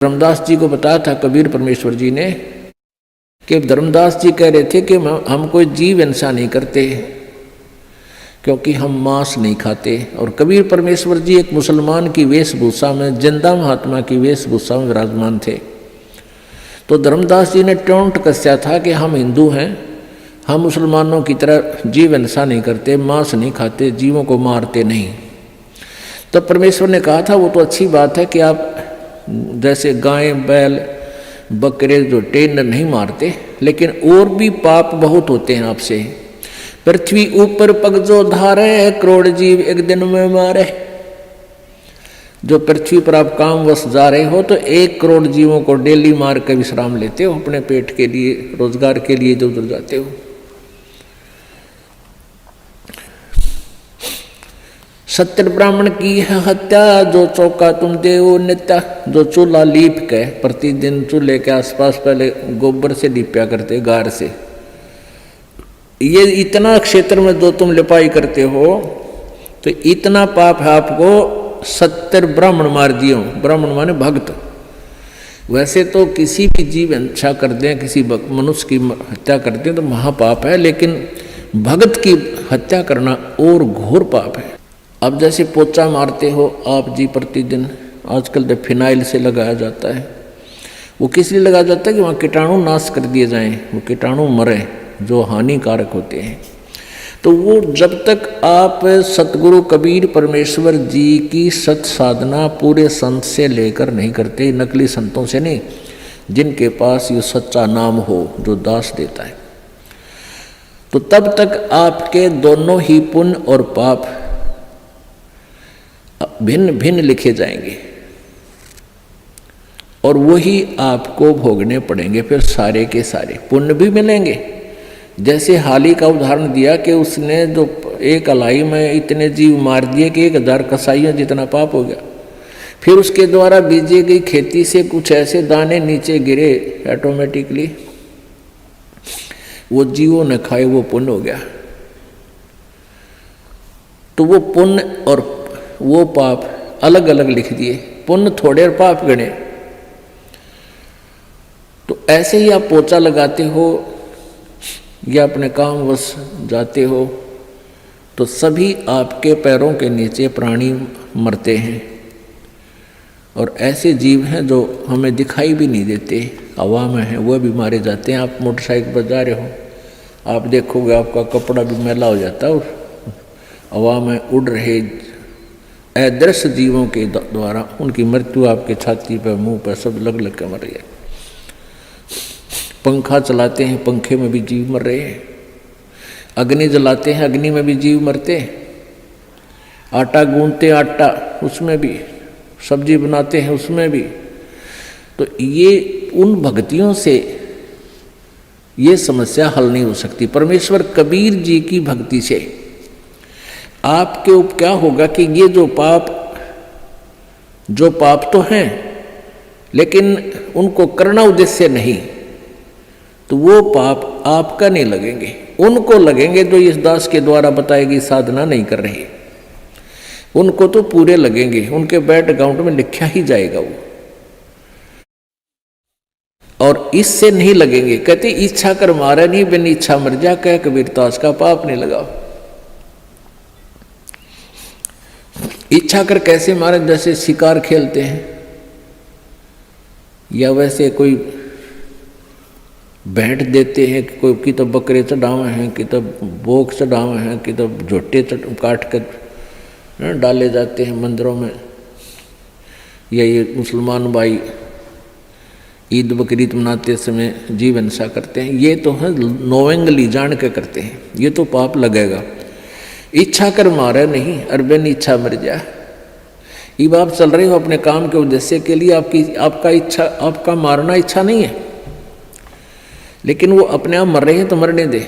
धर्मदास जी को बताया था कबीर परमेश्वर जी ने कि धर्मदास जी कह रहे थे कि हम कोई जीव हिंसा नहीं करते क्योंकि हम मांस नहीं खाते। और कबीर परमेश्वर जी एक मुसलमान की वेशभूषा में, जिंदा महात्मा की वेशभूषा में विराजमान थे। तो धर्मदास जी ने टोंट कसया था कि हम हिंदू हैं, हम मुसलमानों की तरह जीव हिंसा नहीं करते, मांस नहीं खाते, जीवों को मारते नहीं। तो परमेश्वर ने कहा था वो तो अच्छी बात है कि आप जैसे गाय बैल बकरे जो टेन नहीं मारते, लेकिन और भी पाप बहुत होते हैं आपसे। पृथ्वी ऊपर पग जो धारे, करोड़ जीव एक दिन में मारे। जो पृथ्वी पर आप कामवश जा रहे हो तो 1 करोड़ जीवों को डेली मार कर विश्राम लेते हो, अपने पेट के लिए, रोजगार के लिए जो उधर जाते हो। सत्य ब्राह्मण की है हत्या, जो चौका तुम देव नित्या। जो चूल्हा लीप के प्रतिदिन चूल्हे के आसपास पहले गोबर से लीपया करते, गार से, ये इतना क्षेत्र में जो तुम लिपाई करते हो तो इतना पाप है आपको। 70 ब्राह्मण मार दियो, ब्राह्मण माने भक्त। वैसे तो किसी भी जीव हिंसा कर दें, किसी मनुष्य की हत्या कर दें तो महापाप है, लेकिन भगत की हत्या करना और घोर पाप है। अब जैसे पोचा मारते हो आप जी प्रतिदिन, आजकल तो फिनाइल से लगाया जाता है। वो किस लिए लगाया जाता है कि वहाँ कीटाणु नाश कर दिए जाएं, वो कीटाणु मरे जो हानिकारक होते हैं। तो वो जब तक आप सतगुरु कबीर परमेश्वर जी की सत साधना पूरे संत से लेकर नहीं करते, नकली संतों से नहीं, जिनके पास ये सच्चा नाम हो जो दास देता है, तो तब तक आपके दोनों ही पुण्य और पाप भिन्न भिन्न लिखे जाएंगे और वही आपको भोगने पड़ेंगे। फिर सारे के सारे पुण्य भी मिलेंगे। जैसे हाली का उदाहरण दिया कि उसने जो एक अलाई में इतने जीव मार दिए कि 1000 कसाइयों जितना पाप हो गया। फिर उसके द्वारा बीजी गई खेती से कुछ ऐसे दाने नीचे गिरे ऑटोमेटिकली, वो जीवों ने खाए, वो पुण्य हो गया। तो वो पुण्य और वो पाप अलग अलग लिख दिए, पुण्य थोड़े और पाप गणे। तो ऐसे ही आप पोचा लगाते हो या अपने काम वश जाते हो तो सभी आपके पैरों के नीचे प्राणी मरते हैं। और ऐसे जीव हैं जो हमें दिखाई भी नहीं देते, हवा में हैं, वह भी मारे जाते हैं। आप मोटरसाइकिल पर जा रहे हो, आप देखोगे आपका कपड़ा भी मैला हो जाता है और हवा में उड़ रहे अदृश्य जीवों के द्वारा उनकी मृत्यु आपके छाती पर, मुंह पर सब लग लग कर मर रही है। पंखा चलाते हैं, पंखे में भी जीव मर रहे हैं। अग्नि जलाते हैं, अग्नि में भी जीव मरते हैं। आटा गूंथते, आटा उसमें भी, सब्जी बनाते हैं उसमें भी। तो ये उन भक्तियों से ये समस्या हल नहीं हो सकती। परमेश्वर कबीर जी की भक्ति से आपके ऊपर क्या होगा कि ये जो पाप तो हैं, लेकिन उनको करना उद्देश्य नहीं, तो वो पाप आपका नहीं लगेंगे, उनको लगेंगे जो इस दास के द्वारा बताई गई साधना नहीं कर रहे। उनको तो पूरे लगेंगे, उनके बैंक अकाउंट में लिखा ही जाएगा वो। और इससे नहीं लगेंगे। कहते इच्छा कर मारे नहीं, बिन इच्छा मर जा, कह कबीर दास का पाप नहीं लगाओ। इच्छा कर कैसे मारे? जैसे शिकार खेलते हैं या वैसे कोई भेंट देते हैं, कोई की तो बकरे चढ़ावे हैं, कि तो बोक चढ़ावे हैं, कि तो झोटे काट कर डाले जाते हैं मंदिरों में। या ये मुसलमान भाई ईद बकरीद मनाते समय जीव हिंसा करते हैं, ये तो है नोवेंगली जान के करते हैं, ये तो पाप लगेगा। इच्छा कर मारे नहीं, अरबन इच्छा मर जा। अब आप चल रहे हो अपने काम के उद्देश्य के लिए, आपका मारना इच्छा नहीं है, लेकिन वो अपने आप मर रहे हैं तो मरने दे,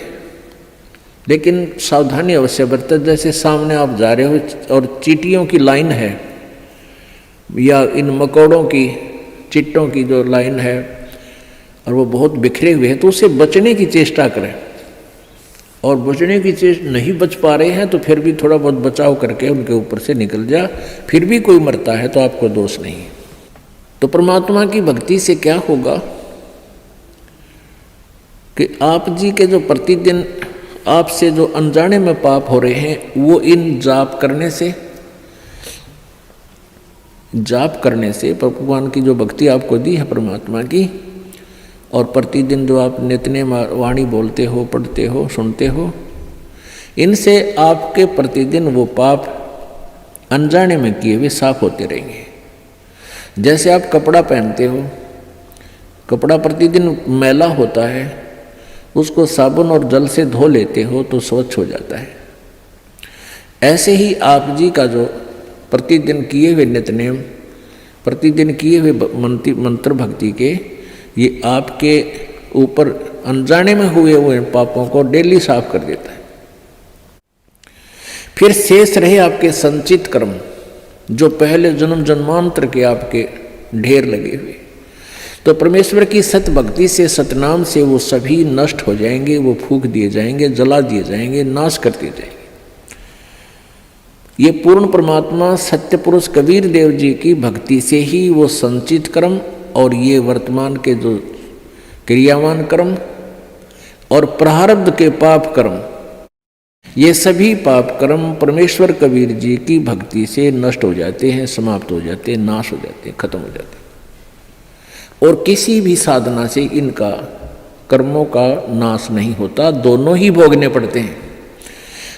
लेकिन सावधानी अवश्य बरते। जैसे सामने आप जा रहे हो और चींटियों की लाइन है या इन मकोड़ों की, चिट्टों की जो लाइन है और वो बहुत बिखरे हुए हैं, तो उससे बचने की चेष्टा करें। और बचने की चेष्टा नहीं बच पा रहे हैं तो फिर भी थोड़ा बहुत बचाव करके उनके ऊपर से निकल जा। फिर भी कोई मरता है तो आपको दोष नहीं। तो परमात्मा की भक्ति से क्या होगा कि आप जी के जो प्रतिदिन आपसे जो अनजाने में पाप हो रहे हैं वो इन जाप करने से भगवान की जो भक्ति आपको दी है परमात्मा की, और प्रतिदिन जो आप नित्य वाणी बोलते हो, पढ़ते हो, सुनते हो, इनसे आपके प्रतिदिन वो पाप अनजाने में किए हुए साफ होते रहेंगे। जैसे आप कपड़ा पहनते हो, कपड़ा प्रतिदिन मैला होता है, उसको साबुन और जल से धो लेते हो तो स्वच्छ हो जाता है। ऐसे ही आप जी का जो प्रतिदिन किए हुए नित्यनेम, प्रतिदिन किए हुए मंत्र भक्ति के, ये आपके ऊपर अनजाने में हुए हुए पापों को डेली साफ कर देता है। फिर शेष रहे आपके संचित कर्म, जो पहले जन्म जन्मांतर के आपके ढेर लगे हुए, तो परमेश्वर की सत भक्ति से, सतनाम से वो सभी नष्ट हो जाएंगे, वो फूंक दिए जाएंगे, जला दिए जाएंगे, नाश कर दिए जाएंगे। ये पूर्ण परमात्मा सत्य पुरुष कबीर देव जी की भक्ति से ही वो संचित कर्म और ये वर्तमान के जो क्रियावान कर्म और प्रारब्ध के पाप कर्म, ये सभी पाप कर्म परमेश्वर कबीर जी की भक्ति से नष्ट हो जाते हैं, समाप्त हो जाते हैं, नाश हो जाते हैं, खत्म हो जाते हैं। और किसी भी साधना से इनका कर्मों का नाश नहीं होता, दोनों ही भोगने पड़ते हैं।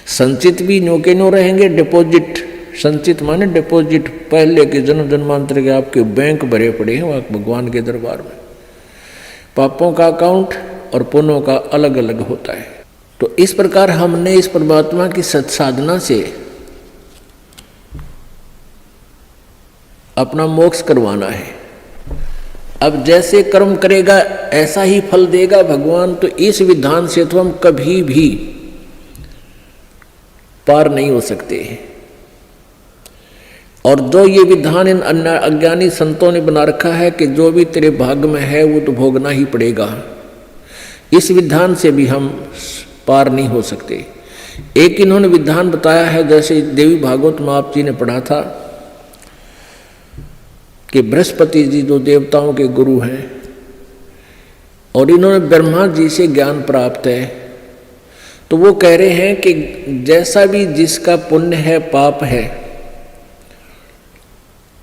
संचित भी न्यो के न्यो रहेंगे, डिपॉजिट, संचित माने डिपॉजिट, पहले के जन्म जन्मांतर के आपके बैंक भरे पड़े हैं वहाँ भगवान के दरबार में। पापों का अकाउंट और पुण्यों का अलग अलग होता है। तो इस प्रकार हमने इस परमात्मा की सत्साधना से अपना मोक्ष करवाना है। अब जैसे कर्म करेगा ऐसा ही फल देगा भगवान, तो इस विधान से तो हम कभी भी पार नहीं हो सकते। और जो ये विधान इन अज्ञानी संतों ने बना रखा है कि जो भी तेरे भाग्य में है वो तो भोगना ही पड़ेगा, इस विधान से भी हम पार नहीं हो सकते। एक इन्होंने विधान बताया है, जैसे देवी भागवत में आप जी ने पढ़ा था कि बृहस्पति जी जो देवताओं के गुरु हैं और इन्होंने ब्रह्मा जी से ज्ञान प्राप्त है, तो वो कह रहे हैं कि जैसा भी जिसका पुण्य है, पाप है,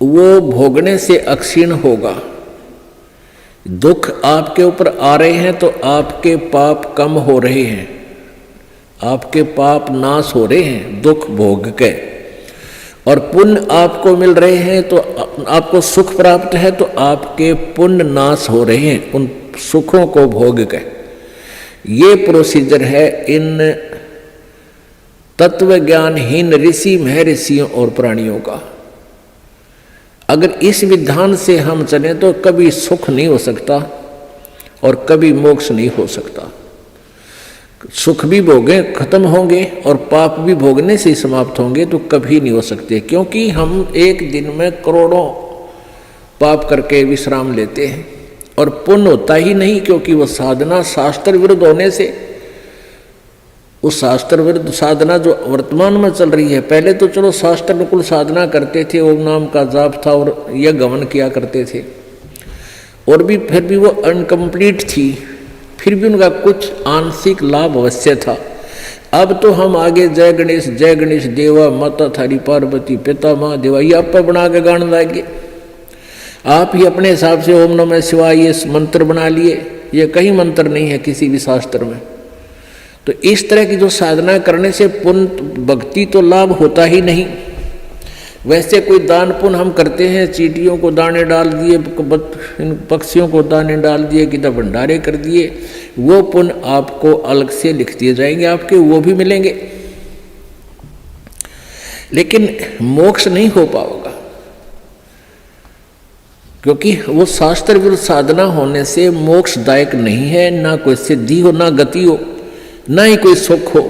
वो भोगने से अक्षीण होगा। दुख आपके ऊपर आ रहे हैं तो आपके पाप कम हो रहे हैं, आपके पाप नाश हो रहे हैं दुख भोग के, और पुण्य आपको मिल रहे हैं तो आपको सुख प्राप्त है तो आपके पुण्य नाश हो रहे हैं उन सुखों को भोग के। ये प्रोसीजर है इन तत्व ज्ञानहीन ऋषि महर्षियों और प्राणियों का। अगर इस विधान से हम चलें तो कभी सुख नहीं हो सकता और कभी मोक्ष नहीं हो सकता। सुख भी भोगे खत्म होंगे और पाप भी भोगने से समाप्त होंगे तो कभी नहीं हो सकते, क्योंकि हम एक दिन में करोड़ों पाप करके विश्राम लेते हैं और पुण्य होता ही नहीं, क्योंकि वो साधना शास्त्र विरुद्ध होने से, उस शास्त्र विरुद्ध साधना जो वर्तमान में चल रही है, पहले तो चलो शास्त्र अनुकूल साधना करते थे, ओम नाम का जाप था और यह गमन किया करते थे, और भी फिर भी वो अनकम्प्लीट थी, फिर भी उनका कुछ आंशिक लाभ अवश्य था। अब तो हम आगे जय गणेश देवा माता थारी पार्वती पिता माँ देवा, ये आप बना के गाने लागे, आप ही अपने हिसाब से ओम नमः शिवाय ये मंत्र बना लिए, ये कहीं मंत्र नहीं है किसी भी शास्त्र में। तो इस तरह की जो साधना करने से पुण्य भक्ति तो लाभ होता ही नहीं। वैसे कोई दान पुण्य हम करते हैं, चींटियों को दाने डाल दिए, पक्षियों को दाने डाल दिए, किधर भंडारे कर दिए, वो पुण्य आपको अलग से लिख दिए जाएंगे, आपके वो भी मिलेंगे, लेकिन मोक्ष नहीं हो पाएगा, क्योंकि वो शास्त्र विरुद्ध साधना होने से मोक्षदायक नहीं है। ना कोई सिद्धि हो, ना गति हो, ना ही कोई सुख हो।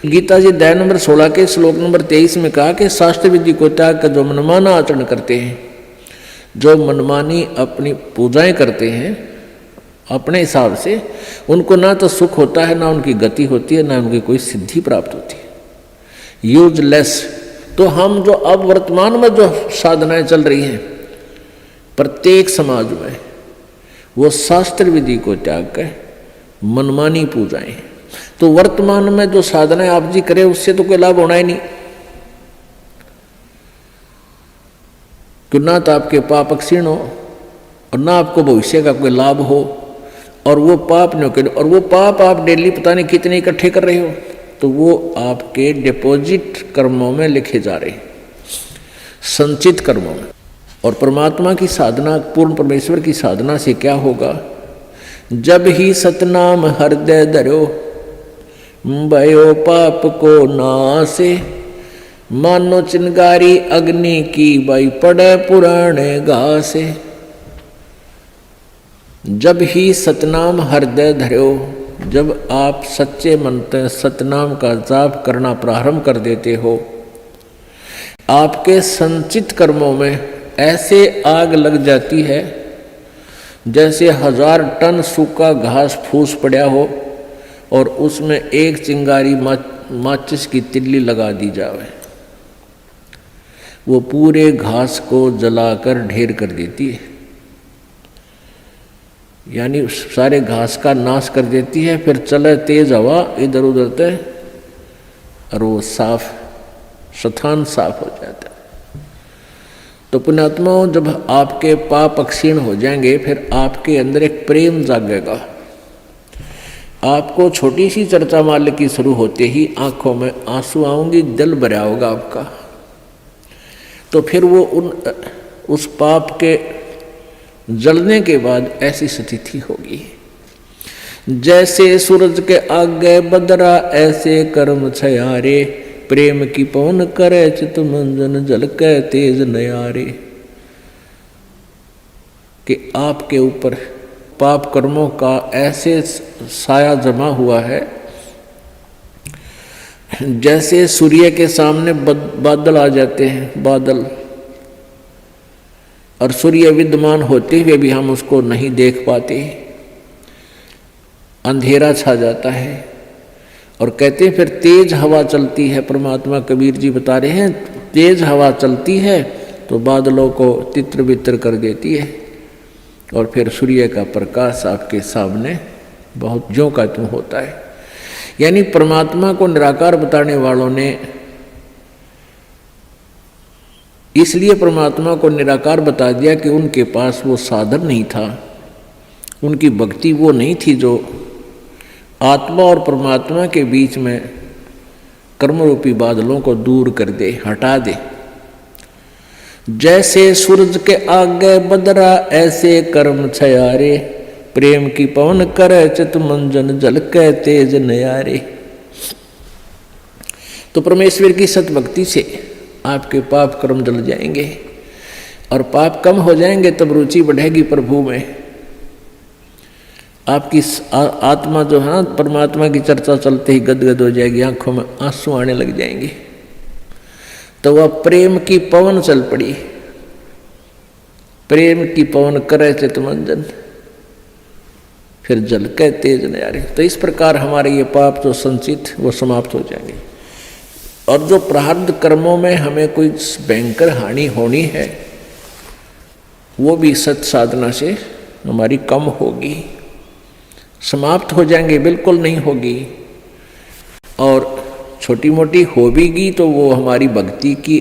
गीता जी अध्याय नंबर 16 के श्लोक नंबर 23 में कहा कि शास्त्र विधि को त्याग कर जो मनमाना आचरण करते हैं, जो मनमानी अपनी पूजाएं करते हैं अपने हिसाब से, उनको ना तो सुख होता है, ना उनकी गति होती है, ना उनकी कोई सिद्धि प्राप्त होती है, यूजलेस। तो हम जो अब वर्तमान में जो साधनाएं चल रही हैं, प्रत्येक समाज में वो शास्त्र विधि को त्याग कर मनमानी पूजाएं, तो वर्तमान में जो साधना आप जी करे उससे तो कोई लाभ होना ही नहीं, कि ना तो आपके पाप क्षीण हो और ना आपको भविष्य का कोई लाभ हो, और वो पाप न करे, और वो पाप आप डेली पता नहीं कितने इकट्ठे कर रहे हो, तो वो आपके डिपॉजिट कर्मों में लिखे जा रहे हैं, संचित कर्मों में। और परमात्मा की साधना, पूर्ण परमेश्वर की साधना से क्या होगा? जब ही सतनाम हृदय धरो भयो पाप को नासे, मानो चिंगारी अग्नि की बाई पड़े पुराने घासे। जब ही सतनाम हृदय धरो, जब आप सच्चे मन से सतनाम का जाप करना प्रारंभ कर देते हो, आपके संचित कर्मों में ऐसे आग लग जाती है जैसे 1000 टन सूखा घास फूस पड़ा हो और उसमें एक चिंगारी माचिस की तिल्ली लगा दी जाए, वो पूरे घास को जलाकर ढेर कर देती है, यानी सारे घास का नाश कर देती है। फिर चले तेज हवा इधर उधर से और वो साफ स्थान साफ हो जाता है। तो पुण्यात्माओं, जब आपके पाप क्षीण हो जाएंगे फिर आपके अंदर एक प्रेम जागेगा। आपको छोटी सी चर्चा माल्य की शुरू होते ही आंखों में आंसू आऊंगी, दिल भरा होगा आपका। तो फिर वो उस पाप के जलने के बाद ऐसी स्थिति होगी, जैसे सूरज के आगे बदरा ऐसे कर्म छयारे, प्रेम की पवन करे चित मंजन जल के तेज नयारे। कि आपके ऊपर पाप कर्मों का ऐसे साया जमा हुआ है जैसे सूर्य के सामने बादल आ जाते हैं, बादल, और सूर्य विद्यमान होते हुए भी हम उसको नहीं देख पाते, अंधेरा छा जाता है। और कहते हैं फिर तेज हवा चलती है, परमात्मा कबीर जी बता रहे हैं, तेज हवा चलती है तो बादलों को तित्र बित्र कर देती है, और फिर सूर्य का प्रकाश आपके सामने बहुत ज्यों का त्यों होता है। यानी परमात्मा को निराकार बताने वालों ने इसलिए परमात्मा को निराकार बता दिया कि उनके पास वो साधन नहीं था, उनकी भक्ति वो नहीं थी जो आत्मा और परमात्मा के बीच में कर्मरूपी बादलों को दूर कर दे, हटा दे। जैसे सूरज के आगे बदरा ऐसे कर्म छयारे, प्रेम की पवन करे चित मंजन जल के तेज नयारे। तो परमेश्वर की सतभक्ति से आपके पाप कर्म जल जाएंगे और पाप कम हो जाएंगे, तब रुचि बढ़ेगी प्रभु में। आपकी आत्मा जो है परमात्मा की चर्चा चलते ही गदगद हो जाएगी, आंखों में आंसू आने लग जाएंगे। तो वह प्रेम की पवन चल पड़ी, प्रेम की पवन करे चित मंजन, फिर जल के तेज नयारे। तो इस प्रकार हमारे ये पाप जो संचित वो समाप्त हो जाएंगे, और जो प्रारब्ध कर्मों में हमें कोई भयंकर हानि होनी है वो भी सत साधना से हमारी कम होगी, समाप्त हो जाएंगे, बिल्कुल नहीं होगी। और छोटी मोटी हो भीगी तो वो हमारी भक्ति की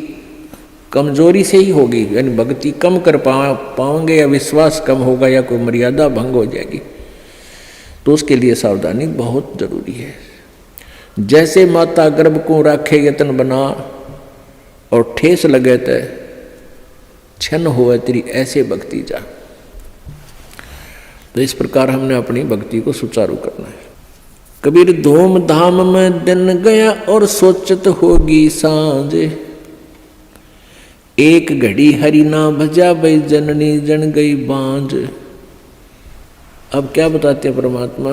कमजोरी से ही होगी, यानी भक्ति कम कर पाओगे या विश्वास कम होगा या कोई मर्यादा भंग हो जाएगी, तो उसके लिए सावधानी बहुत जरूरी है। जैसे माता गर्भ को राखे यतन बना, और ठेस लगे तो छन होवे तेरी ऐसे भक्ति जा। तो इस प्रकार हमने अपनी भक्ति को सुचारू करना है। कबीर धूम धाम में दिन गया और सोचत होगी सांझ, एक घड़ी हरि ना भजा भई जननी जन गई बांझ। अब क्या बताते हैं परमात्मा?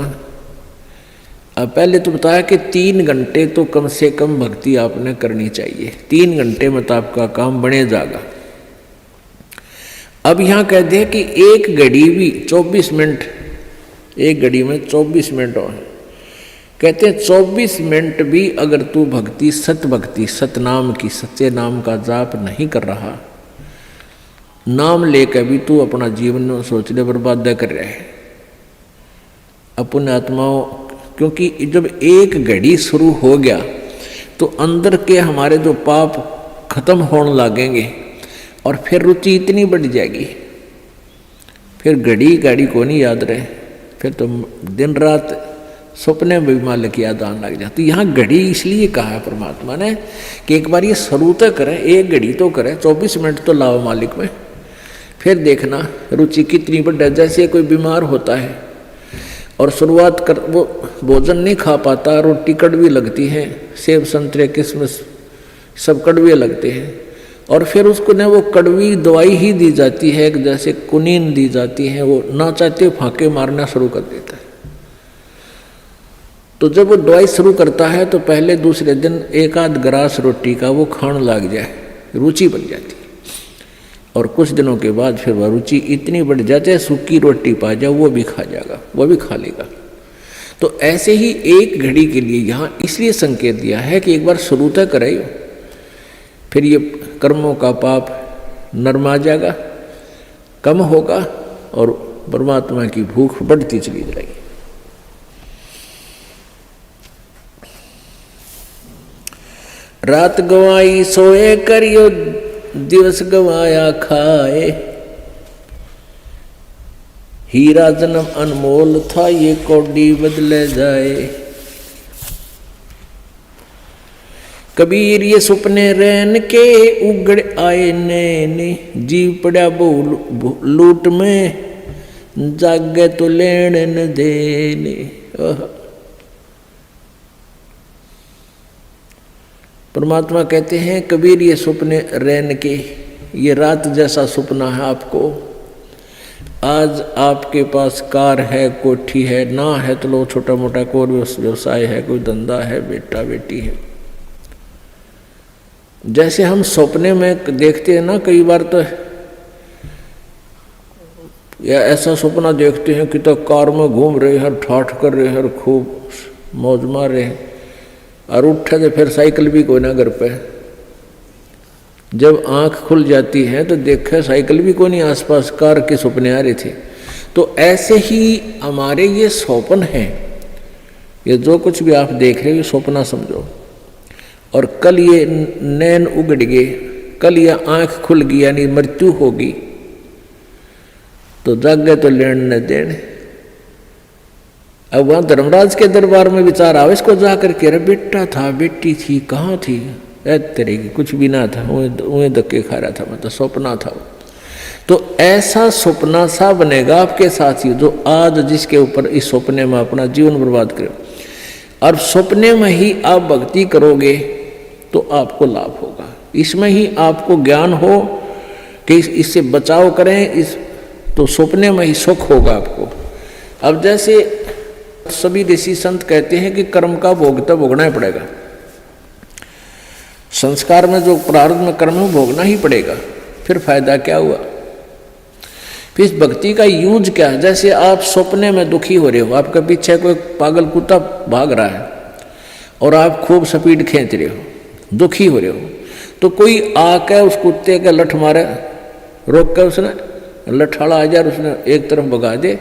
अब पहले तो बताया कि 3 घंटे तो कम से कम भक्ति आपने करनी चाहिए, 3 घंटे में तो आपका काम बने जाएगा। अब यहाँ कह दे कि एक घड़ी भी 24 मिनट, एक घड़ी में 24 मिनट और कहते हैं 24 मिनट भी अगर तू भक्ति, सत नाम की, सच्चे नाम का जाप नहीं कर रहा नाम लेकर भी तू अपना जीवन सोच ले बर्बाद कर रहा है अपने आत्माओं। क्योंकि जब एक घड़ी शुरू हो गया तो अंदर के हमारे जो पाप खत्म होने लगेंगे और फिर रुचि इतनी बढ़ जाएगी, फिर घड़ी को नहीं याद रहे, फिर तो दिन रात सपने में भी मालिक याद आने लग जाती। यहाँ घड़ी इसलिए कहा है परमात्मा ने कि एक बार ये शुरू तो करे, एक घड़ी तो करे, 24 मिनट तो लाओ मालिक में, फिर देखना रुचि कितनी बढ़। जैसे कोई बीमार होता है और शुरुआत कर वो भोजन नहीं खा पाता, रोटी कड़वी लगती है, सेब संतरे किशमिश सब कड़वे लगते हैं, और फिर उसको ने वो कड़वी दवाई ही दी जाती है, जैसे कुनीन दी जाती है, वो ना चाहते फांके मारना शुरू कर देता है। तो जब वो दवाई शुरू करता है तो पहले दूसरे दिन एक आध गिलास रोटी का वो खाने लग जाए, रुचि बन जाती है, और कुछ दिनों के बाद फिर वह रुचि इतनी बढ़ जाती है सूखी रोटी पा जाए वो भी खा जाएगा, वो भी खा लेगा। तो ऐसे ही एक घड़ी के लिए यहाँ इसलिए संकेत दिया है कि एक बार शुरू तक करे, फिर ये कर्मों का पाप नरमा जाएगा, कम होगा और परमात्मा की भूख बढ़ती चली जाएगी। रात गवाई सोए करियो, दिवस गवाया खाए, हीरा जन्म अनमोल था ये कौड़ी बदले जाए। कबीर ये सुपने रैन के उगड़ आए नैने, जीव पड़ा बहु लूट में जागे तो लेन न देने। परमात्मा कहते हैं कबीर ये सुपने रैन के, ये रात जैसा सुपना है आपको। आज आपके पास कार है, कोठी है, ना है तो लो छोटा मोटा कोई व्यवसाय है, कोई धंधा है, बेटा बेटी है। जैसे हम सपने में देखते हैं ना, कई बार तो या ऐसा सपना देखते हैं कि तो कार में घूम रहे हैं, ठाठ कर रहे हैं, खूब मौज मार रहे हैं, और उठे तो फिर साइकिल भी कोई ना घर पे। जब आंख खुल जाती है तो देखे साइकिल भी कोई नहीं आसपास, कार के सपने आ रहे थे। तो ऐसे ही हमारे ये स्वप्न हैं, ये जो कुछ भी आप देख रहे हो ये सपना समझो। और कल ये नैन उगड़ गए, कल ये आंख खुल गई, यानी मृत्यु होगी, तो जागे तो लेन न देन। अब वहां धर्मराज के दरबार में विचार आवे इसको जाकर के, अरे बेटा था, बेटी थी, कहाँ थी, तेरे की कुछ भी ना था, उन्हें धक्के खा रहा था, मतलब सपना था। तो ऐसा सपना सा बनेगा आपके साथ ही, जो आज जिसके ऊपर इस सपने में अपना जीवन बर्बाद करे, और सपने में ही आप भक्ति करोगे तो आपको लाभ होगा। इसमें ही आपको ज्ञान हो कि इससे बचाव करें, तो सपने में ही सुख होगा आपको। अब जैसे सभी ऋषि संत कहते हैं कि कर्म का भोग तो भोगना ही पड़ेगा, संस्कार में जो प्रारब्ध में कर्म है भोगना ही पड़ेगा, फिर फायदा क्या हुआ। फिर इस भक्ति का यूज क्या है। जैसे आप सपने में दुखी हो रहे हो, आपके पीछे कोई पागल कुत्ता भाग रहा है और आप खूब स्पीड खींच रहे हो, दुखी हो रहे हो, तो कोई आकर उस कुत्ते का लठ मारे, रोक कर उसने लठाड़ा आ जाए, उसने एक तरफ भगा दे,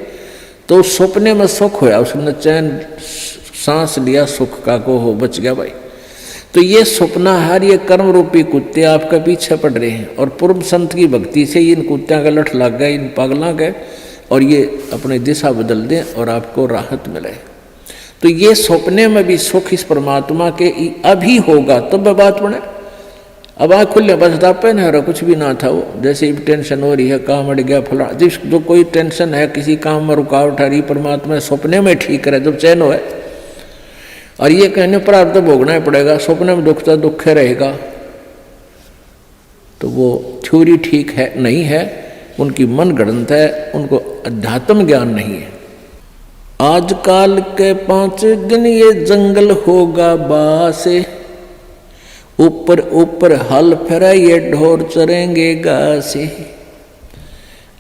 तो सपने में सुख होया, उसने चैन सांस लिया सुख का, को हो बच गया भाई। तो ये सपना हर ये कर्म रूपी कुत्ते आपके पीछे पड़ रहे हैं, और पूर्व संत की भक्ति से इन कुत्तियों का लठ लग गए, इन पागलों के, और ये अपनी दिशा बदल दें और आपको राहत मिले। तो ये सपने में भी सुख इस परमात्मा के अभी होगा, तब तो बात बने। अब आँख खुले बस दापे न, कुछ भी ना था वो, जैसे टेंशन हो रही है, काम अड़ गया फला, जिस जो कोई टेंशन है, किसी काम में रुकावट आ रही, परमात्मा सपने में ठीक करे जब चैन हो। और ये कहने पर आप तो भोगना ही पड़ेगा, सपने में दुख तो दुख रहेगा, तो वो थ्योरी ठीक है नहीं है, उनकी मन गणत है, उनको अध्यात्म ज्ञान नहीं है। आजकल के 5 दिन ये जंगल होगा बासे, ऊपर ऊपर हल फिरा ये ढोर चरेंगे घासे।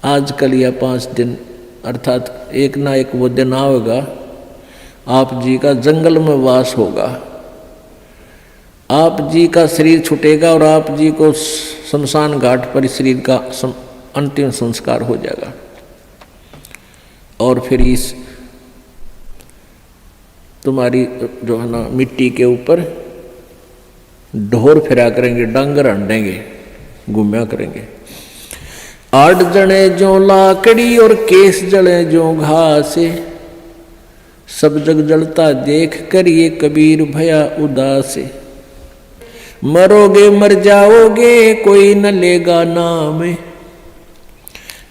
आजकल यह 5 दिन अर्थात एक ना एक वो दिन आएगा, आप जी का जंगल में वास होगा, आप जी का शरीर छूटेगा और आप जी को शमशान घाट पर शरीर का अंतिम संस्कार हो जाएगा। और फिर इस तुम्हारी जो है ना मिट्टी के ऊपर ढोर फिरा करेंगे, डांगर हंडेंगे, घूमया करेंगे। 8 जने जो लाकड़ी और केस जले जो घास, सब जग जलता देख कर ये कबीर भया उदास। मरोगे मर जाओगे कोई न लेगा नाम,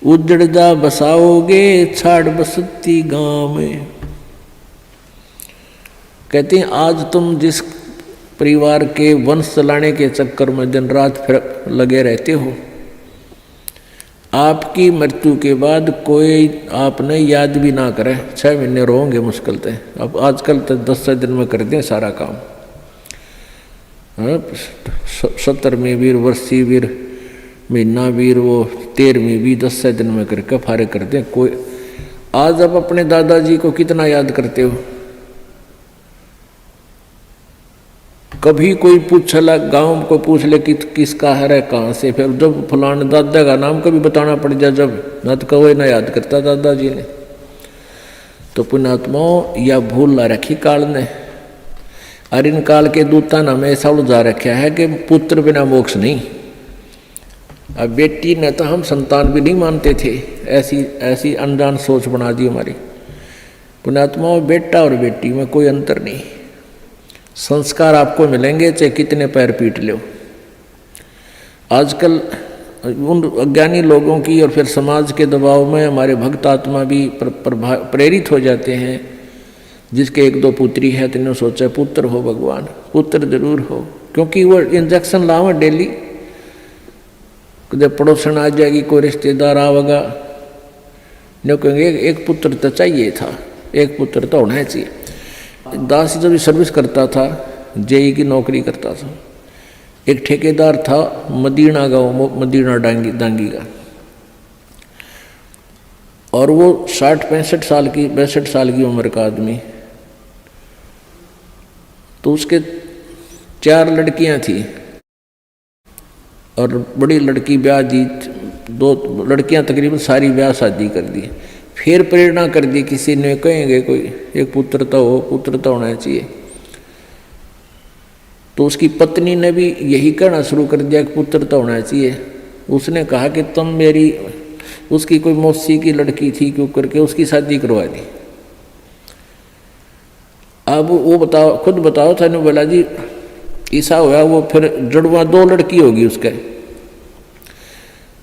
उजड़ जा बसाओगे छाड़ बसती गांव में। कहते हैं आज तुम जिस परिवार के वंश चलाने के चक्कर में दिन रात फिर लगे रहते हो, आपकी मृत्यु के बाद कोई आपने याद भी ना करे, 6 महीने रोंगे मुश्किल से। अब आजकल तो 10 दिन में कर दें सारा काम। 17वीं वीर, वर्षी वीर, महीना वीर, वो 13वीं भी 10 दिन में करके फारे कर दें। कोई आज आप अपने दादाजी को कितना याद करते हो? कभी कोई पूछला, गांव को पूछ ले कि किसका है कहाँ से, फिर जब फलाने दादा का नाम कभी बताना पड़ जाए, जब ना तो कोई ना याद करता दादाजी ने। तो पुण्यात्माओं या भूल ला रखी काल ने, और इन काल के दूता ने हमें ऐसा उलझा रखा है कि पुत्र बिना मोक्ष नहीं। अब बेटी ने तो हम संतान भी नहीं मानते थे, ऐसी अनजान सोच बना दी हमारी। पुण्यात्माओं बेटा और बेटी में कोई अंतर नहीं, संस्कार आपको मिलेंगे चाहे कितने पैर पीट लो। आजकल उन अज्ञानी लोगों की और फिर समाज के दबाव में हमारे भक्त आत्मा भी प्रेरित हो जाते हैं। जिसके 1-2 पुत्री है तो सोचा पुत्र हो भगवान, पुत्र जरूर हो, क्योंकि वो इंजेक्शन लावे डेली। जब पड़ोसन आ जाएगी, कोई रिश्तेदार आवेगा, नहीं कहेंगे एक पुत्र तो चाहिए था, एक पुत्र तो होना चाहिए। दास जब सर्विस करता था, जेई की नौकरी करता था, एक ठेकेदार था मदीना गाँव, मदीना डांगी का, और वो 60-65 साल की 62 साल की उम्र का आदमी। तो उसके 4 लड़कियां थी और बड़ी लड़की ब्याह दी, 2 लड़कियां तकरीबन सारी ब्याह शादी कर दी। फिर प्रेरणा कर दी, किसी ने कहेंगे कोई एक पुत्र तो हो, पुत्र तो होना चाहिए। तो उसकी पत्नी ने भी यही कहना शुरू कर दिया कि पुत्र तो होना चाहिए। उसने कहा कि तुम मेरी, उसकी कोई मौसी की लड़की थी, क्यों करके उसकी शादी करवा दी। अब वो बताओ, खुद बताओ था, ने बोला जी ऐसा हुआ, वो फिर जुड़वा 2 लड़की होगी उसके,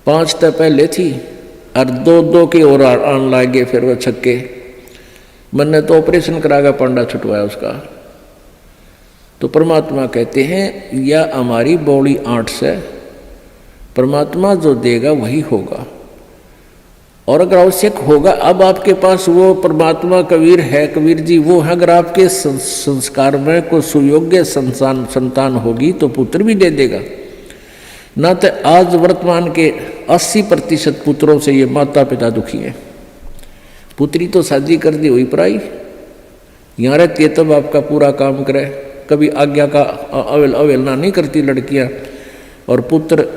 5 तो पहले थी और 2 के और आन लागे, फिर वो छक्के। मैंने तो ऑपरेशन करागा, पांडा छुटवाया उसका। तो परमात्मा कहते हैं या हमारी बॉडी 8 से, परमात्मा जो देगा वही होगा, और अगर आवश्यक होगा, अब आपके पास वो परमात्मा कबीर है, कबीर जी वो है, अगर आपके संस्कार में कोई सुयोग्य संतान होगी तो पुत्र भी दे देगा। ना तो आज वर्तमान के 80% पुत्रों से ये माता पिता दुखी हैं। पुत्री तो शादी कर दी हुई पराई, यहाँ रहती है तब आपका पूरा काम करे, कभी आज्ञा का अवहेलना नहीं करती लड़कियां, और पुत्र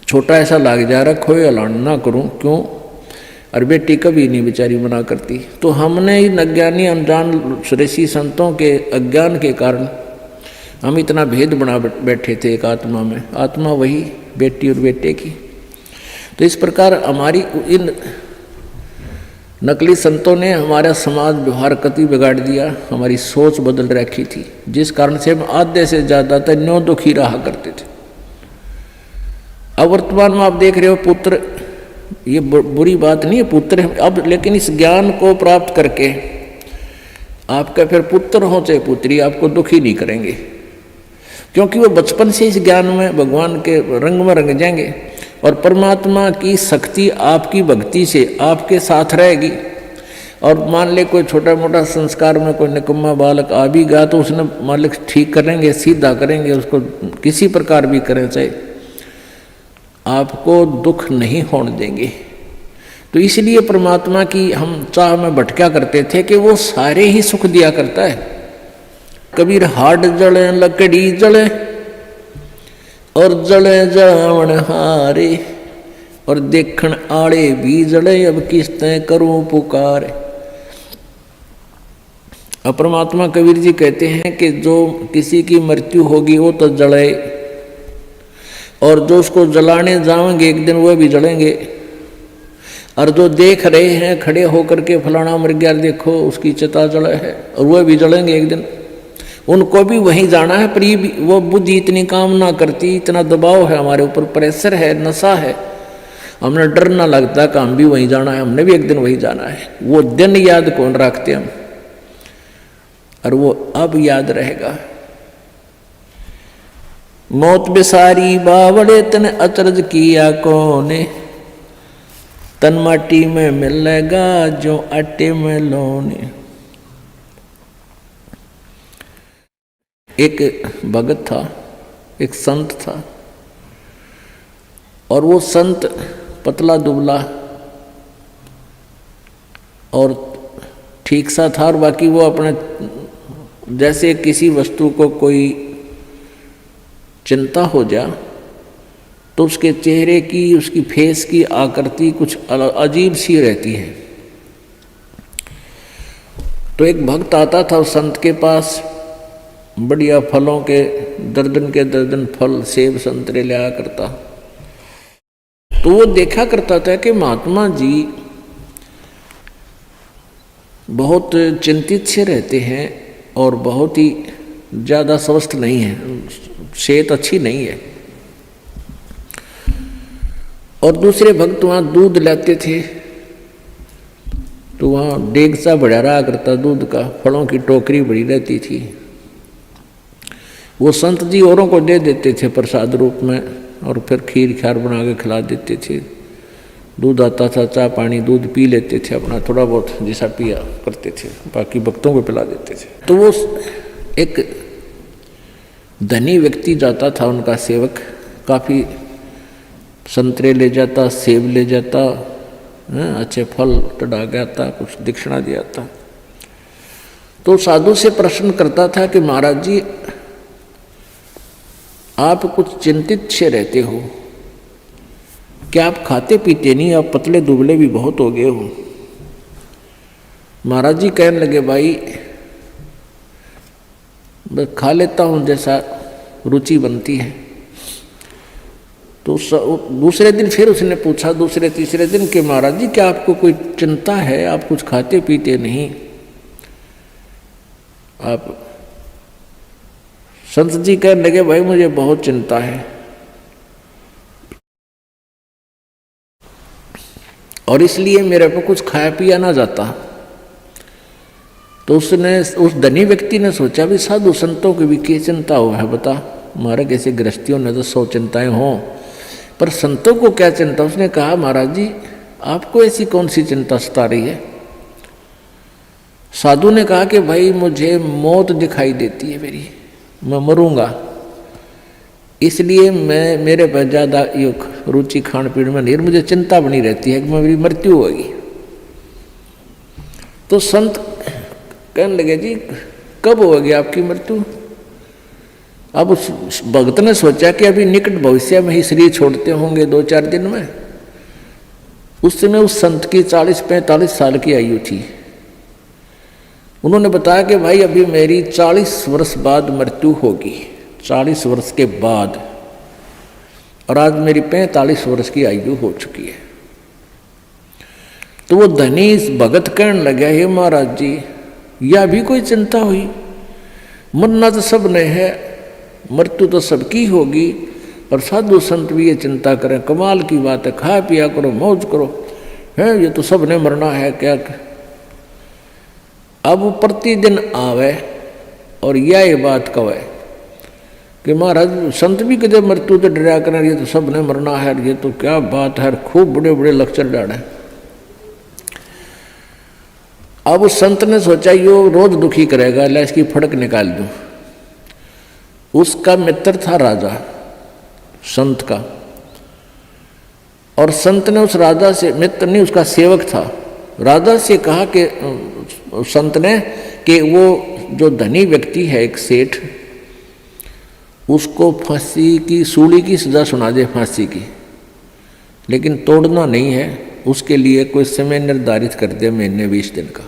छोटा ऐसा लाग जा रहा, खोए अलान ना करूं क्यों, और बेटी कभी नहीं बेचारी मना करती। तो हमने इन अज्ञानी अनजान ऋषि संतों के अज्ञान के कारण हम इतना भेद बना बैठे थे एक आत्मा में, आत्मा वही बेटी और बेटे की। तो इस प्रकार हमारी इन नकली संतों ने हमारा समाज व्यवहार कति बिगाड़ दिया, हमारी सोच बदल रखी थी, जिस कारण से हम आधे से ज़्यादा तो 9 दुखी रहा करते थे। अब वर्तमान में आप देख रहे हो पुत्र, ये बुरी बात नहीं है पुत्र अब, लेकिन इस ज्ञान को प्राप्त करके आपका फिर पुत्र हो चाहे पुत्री आपको दुखी नहीं करेंगे, क्योंकि वो बचपन से इस ज्ञान में भगवान के रंग में रंग जाएंगे, और परमात्मा की शक्ति आपकी भक्ति से आपके साथ रहेगी। और मान ले कोई छोटा मोटा संस्कार में कोई निकम्मा बालक आ भी गया तो उसने मालिक ठीक करेंगे, सीधा करेंगे, उसको किसी प्रकार भी करें, चाहे आपको दुख नहीं होने देंगे। तो इसलिए परमात्मा की हम चाह में भटका करते थे कि वो सारे ही सुख दिया करता है। कबीर हाड जले लकड़ी जले, और जले जावण हारे, और देखण आड़े भी जड़े, अब किस तय करूं पुकार। अब परमात्मा कबीर जी कहते हैं कि जो किसी की मृत्यु होगी वो तो जले, और जो उसको जलाने जाएंगे एक दिन वह भी जलेंगे, और जो देख रहे हैं खड़े होकर के फलाना मर गया देखो उसकी चिता जले है, और वह भी जलेंगे एक दिन, उनको भी वहीं जाना है। पर वो बुद्धि इतनी काम ना करती, इतना दबाव है हमारे ऊपर, प्रेशर है, नशा है, हमने डर ना लगता कि हम भी वहीं जाना है, हमने भी एक दिन वहीं जाना है। वो दिन याद कौन रखते हम, और वो अब याद रहेगा। मौत बेसारी बावड़े तन अचरज किया कोने, तन माटी में मिलेगा जो आटे में लोने। एक भगत था, एक संत था, और वो संत पतला दुबला और ठीक सा था, और बाकी वो अपने जैसे किसी वस्तु को कोई चिंता हो जा तो उसके चेहरे की, उसकी फेस की आकृति कुछ अजीब सी रहती है। तो एक भक्त आता था उस संत के पास, बढ़िया फलों के दर्जन फल सेब संतरे लिया करता। तो वो देखा करता था कि महात्मा जी बहुत चिंतित से रहते हैं और बहुत ही ज़्यादा स्वस्थ नहीं है, सेहत अच्छी नहीं है। और दूसरे भक्त वहाँ दूध लाते थे तो वहाँ डेग सा बढ़ा रहा करता दूध का, फलों की टोकरी बड़ी रहती थी। वो संत जी औरों को दे देते थे प्रसाद रूप में, और फिर खीर खार बना के खिला देते थे। दूध आता था, चाय पानी दूध पी लेते थे, अपना थोड़ा बहुत जैसा पिया करते थे, बाकी भक्तों को पिला देते थे। तो वो एक धनी व्यक्ति जाता था, उनका सेवक, काफ़ी संतरे ले जाता, सेब ले जाता, अच्छे फल चढ़ा के आता, कुछ दक्षिणा दिया था। तो साधु से प्रश्न करता था कि महाराज जी आप कुछ चिंतित से रहते हो, क्या आप खाते पीते नहीं, आप पतले दुबले भी बहुत हो गए हो। महाराज जी कहने लगे भाई मैं खा लेता हूँ जैसा रुचि बनती है। तो दूसरे दिन फिर उसने पूछा, दूसरे तीसरे दिन कि महाराज जी क्या आपको कोई चिंता है, आप कुछ खाते पीते नहीं। आप संत जी कहने लगे भाई मुझे बहुत चिंता है, और इसलिए मेरे को कुछ खाया पिया ना जाता। तो उसने, उस धनी व्यक्ति ने सोचा भी साधु संतों की भी क्या चिंता हो है बता, हमारे कैसे गृहस्थियों ने तो 100 चिंताएं हों, पर संतों को क्या चिंता। उसने कहा महाराज जी आपको ऐसी कौन सी चिंता सता रही है। साधु ने कहा कि भाई मुझे मौत दिखाई देती है मेरी, मैं मरूंगा, इसलिए मैं मेरे पर ज़्यादा रुचि खान पीन में नहीं, मुझे चिंता बनी रहती है कि मेरी मृत्यु होगी। तो संत कहने लगे जी कब होगी आपकी मृत्यु। अब उस भक्त ने सोचा कि अभी निकट भविष्य में ही शरीर छोड़ते होंगे 2-4 दिन में। उस समय उस संत की 40-45 साल की आयु थी। उन्होंने बताया कि भाई अभी मेरी 40 वर्ष बाद मृत्यु होगी, 40 वर्ष के बाद, और आज मेरी 45 वर्ष की आयु हो चुकी है। तो वो धनी भगत कहने लगा हे महाराज जी यह भी कोई चिंता हुई, मरना तो सब ने है, मृत्यु तो सबकी होगी, और साधु संत भी ये चिंता करें, कमाल की बात है, खा पिया करो मौज करो, है ये तो सब ने मरना है क्या। अब प्रतिदिन आवे और यह बात कहे कि महाराज संत भी कदे मृत्यु तो डरा करें, ये तो सब ने मरना है, ये तो क्या बात है, खूब बड़े बड़े लेक्चर डाले। अब उस संत ने सोचा यो रोज दुखी करेगा, ला इसकी फड़क निकाल दूं। उसका मित्र था राजा, संत का, और संत ने उस राजा से, मित्र नहीं उसका सेवक था, राजा से कहा कि संत ने कि वो जो धनी व्यक्ति है एक सेठ, उसको फांसी की सूली की सज़ा सुना दे, फांसी की, लेकिन तोड़ना नहीं है, उसके लिए कोई समय निर्धारित कर दे, महीने 20 दिन का,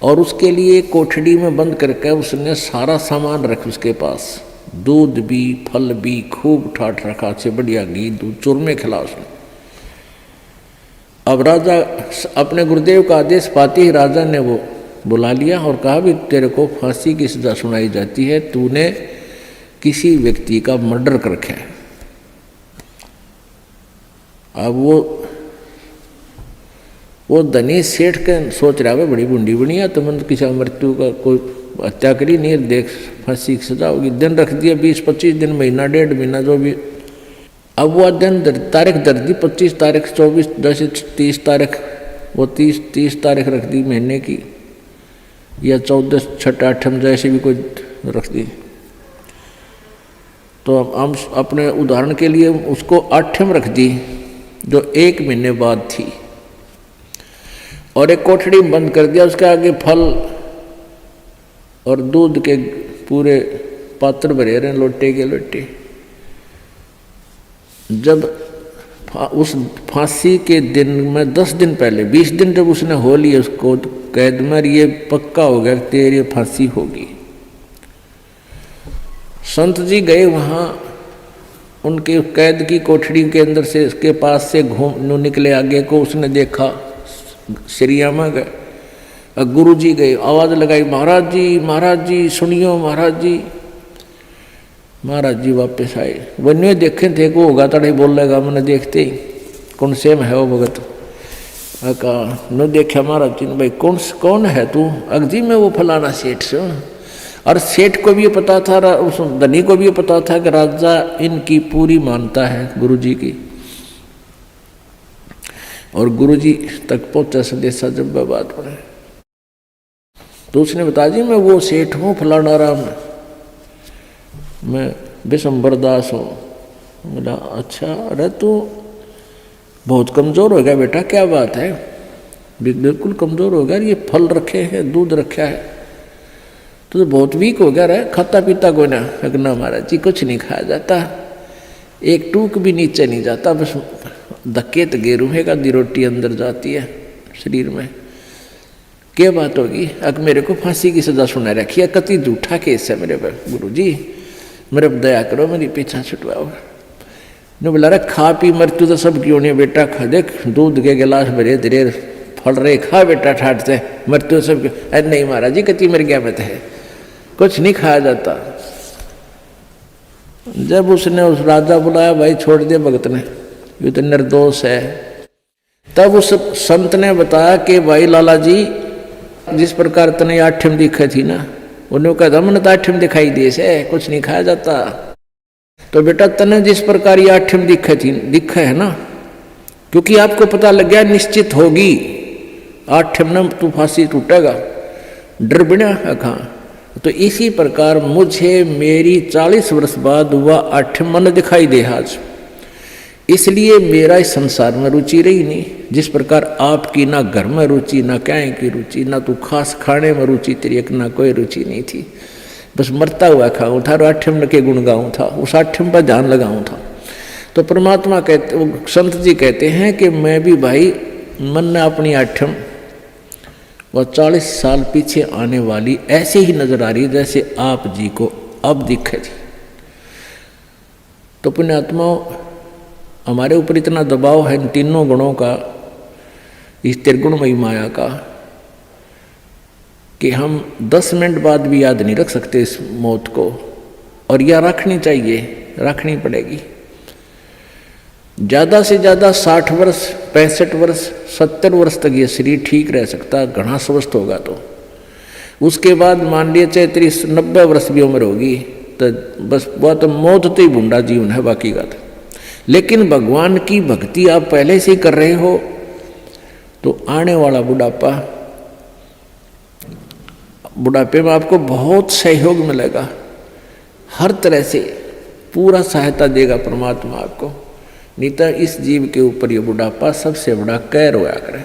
और उसके लिए कोठड़ी में बंद करके उसने सारा सामान रख उसके पास, दूध भी फल भी खूब ठाठ रखा, से बढ़िया घी दूध चूरमे खिला उसने। अब राजा अपने गुरुदेव का आदेश पाते ही राजा ने वो बुला लिया और कहा भी तेरे को फांसी की सजा सुनाई जाती है, तूने किसी व्यक्ति का मर्डर कर रखा है। अब वो धनी सेठ के सोच रहा है बड़ी बुंडी बनी है, तुमने तो किसी मृत्यु का कोई हत्या करी नहीं, देख फांसी की सजा होगी। दिन रख दिया 20-25 दिन, महीना 1.5 महीना जो भी। अब वह दिन तारीख दर दी 25 तारीख 24 10 30 तारीख, वो 30 तारीख रख दी महीने की, या 14 6 8 जैसे भी कोई रख दी। तो हम अपने उदाहरण के लिए उसको 8 रख दी, जो 1 महीने बाद थी, और एक कोठड़ी में बंद कर दिया। उसके आगे फल और दूध के पूरे पात्र भरे रहे, लोटे के लोटे। जब उस फांसी के दिन में 10 दिन पहले, 20 दिन जब उसने हो लिया उसको कैद में, ये पक्का हो गया तेरी फांसी होगी। संत जी गए वहाँ, उनके कैद की कोठड़ी के अंदर से, उसके पास से घूम निकले आगे को, उसने देखा श्रीयामा गए, गुरु जी गए, आवाज़ लगाई महाराज जी सुनियो महाराज जी। महाराज जी वापस आए, वन्य देखे थे को होगा तड़े बोल लेगा, मैंने देखते ही कौन से में है वो भगत। कहा न देखा महाराज जी ने, भाई कौन है तू? अगजी में वो फलाना सेठ से। और सेठ को भी ये पता था, उस धनी को भी ये पता था कि राजा इनकी पूरी मानता है गुरु जी की, और गुरु जी तक पहुंचा संदेशा जब बात पड़े। तो उसने बताया जी मैं वो सेठ हूँ फलाना राम, मैं विशंबर दास हूँ। बोला अच्छा, अरे तू बहुत कमज़ोर हो गया बेटा, क्या बात है? बिल्कुल कमज़ोर हो गया, ये फल रखे हैं, दूध रखा है, तो बहुत वीक हो गया, रहा खाता पीता को ना। ना महाराज जी कुछ नहीं खाया जाता, एक टूक भी नीचे नहीं जाता, बस धक्के तो गेरू है का दी रोटी अंदर जाती है शरीर में। क्या बात होगी? अब मेरे को फांसी की सजा सुना रखी है, कति झूठा केस है मेरे पर, गुरु जी मेरे पर दया करो, मेरी पीछा छुटवाओ। ने बोला रहा खा पी मृत्यु तो सब क्यों नहीं बेटा, खा देख दूध के गिलास भरे धीरे फल रहे, खा बेटा ठाट से, मृत्यु सब क्यों? अरे नहीं महाराज जी कति मर गया मत है, कुछ नहीं खाया जाता। जब उसने उस राजा बुलाया, भाई छोड़ दिया भगत ने, ये तो निर्दोष है। तब उस संत ने बताया कि भाई लाला जी जिस प्रकार तने 8 दिखे थी ना, उन्होंने कहा हमने तो 8 दिखाई दिए से, कुछ नहीं खाया जाता। तो बेटा तने जिस प्रकार ये 8 दिखे है ना, क्योंकि आपको पता लग गया निश्चित होगी 8 में तू फांसी टूटेगा, डर बिना कहाँ। तो इसी प्रकार मुझे मेरी 40 वर्ष बाद हुआ 8 मन दिखाई दे आज, इसलिए मेरा इस संसार में रुचि रही नहीं। जिस प्रकार आपकी ना घर में रुचि, ना क्या की रुचि, ना तू खास खाने में रुचि तेरी, एक ना कोई रुचि नहीं थी, बस मरता हुआ खाऊँ था और 8 के गुण गाऊँ था, उस 8 पर ध्यान लगाऊँ था। तो परमात्मा कहते, संत जी कहते हैं कि मैं भी भाई मन ने अपनी 8 व 40 साल पीछे आने वाली ऐसे ही नजर आ रही जैसे आप जी को अब दिखे थी। तो पुण्यात्माओं हमारे ऊपर इतना दबाव है इन तीनों गुणों का, इस त्रिगुणमयी माया का, कि हम 10 मिनट बाद भी याद नहीं रख सकते इस मौत को, और यह रखनी चाहिए, रखनी पड़ेगी। ज़्यादा से ज़्यादा 60 वर्ष 65 वर्ष 70 वर्ष तक ये शरीर ठीक रह सकता, घना स्वस्थ होगा। तो उसके बाद मान लिया चाहे 30-90 वर्ष भी उम्र होगी, तो बस वह तो मौत तो ही बूढ़ा जीवन है, बाकी का तो। लेकिन भगवान की भक्ति आप पहले से ही कर रहे हो, तो आने वाला बुढ़ापे में आपको बहुत सहयोग मिलेगा, हर तरह से पूरा सहायता देगा परमात्मा आपको। नहीं तो इस जीव के ऊपर ये बुढ़ापा सबसे बड़ा कहर होया करे।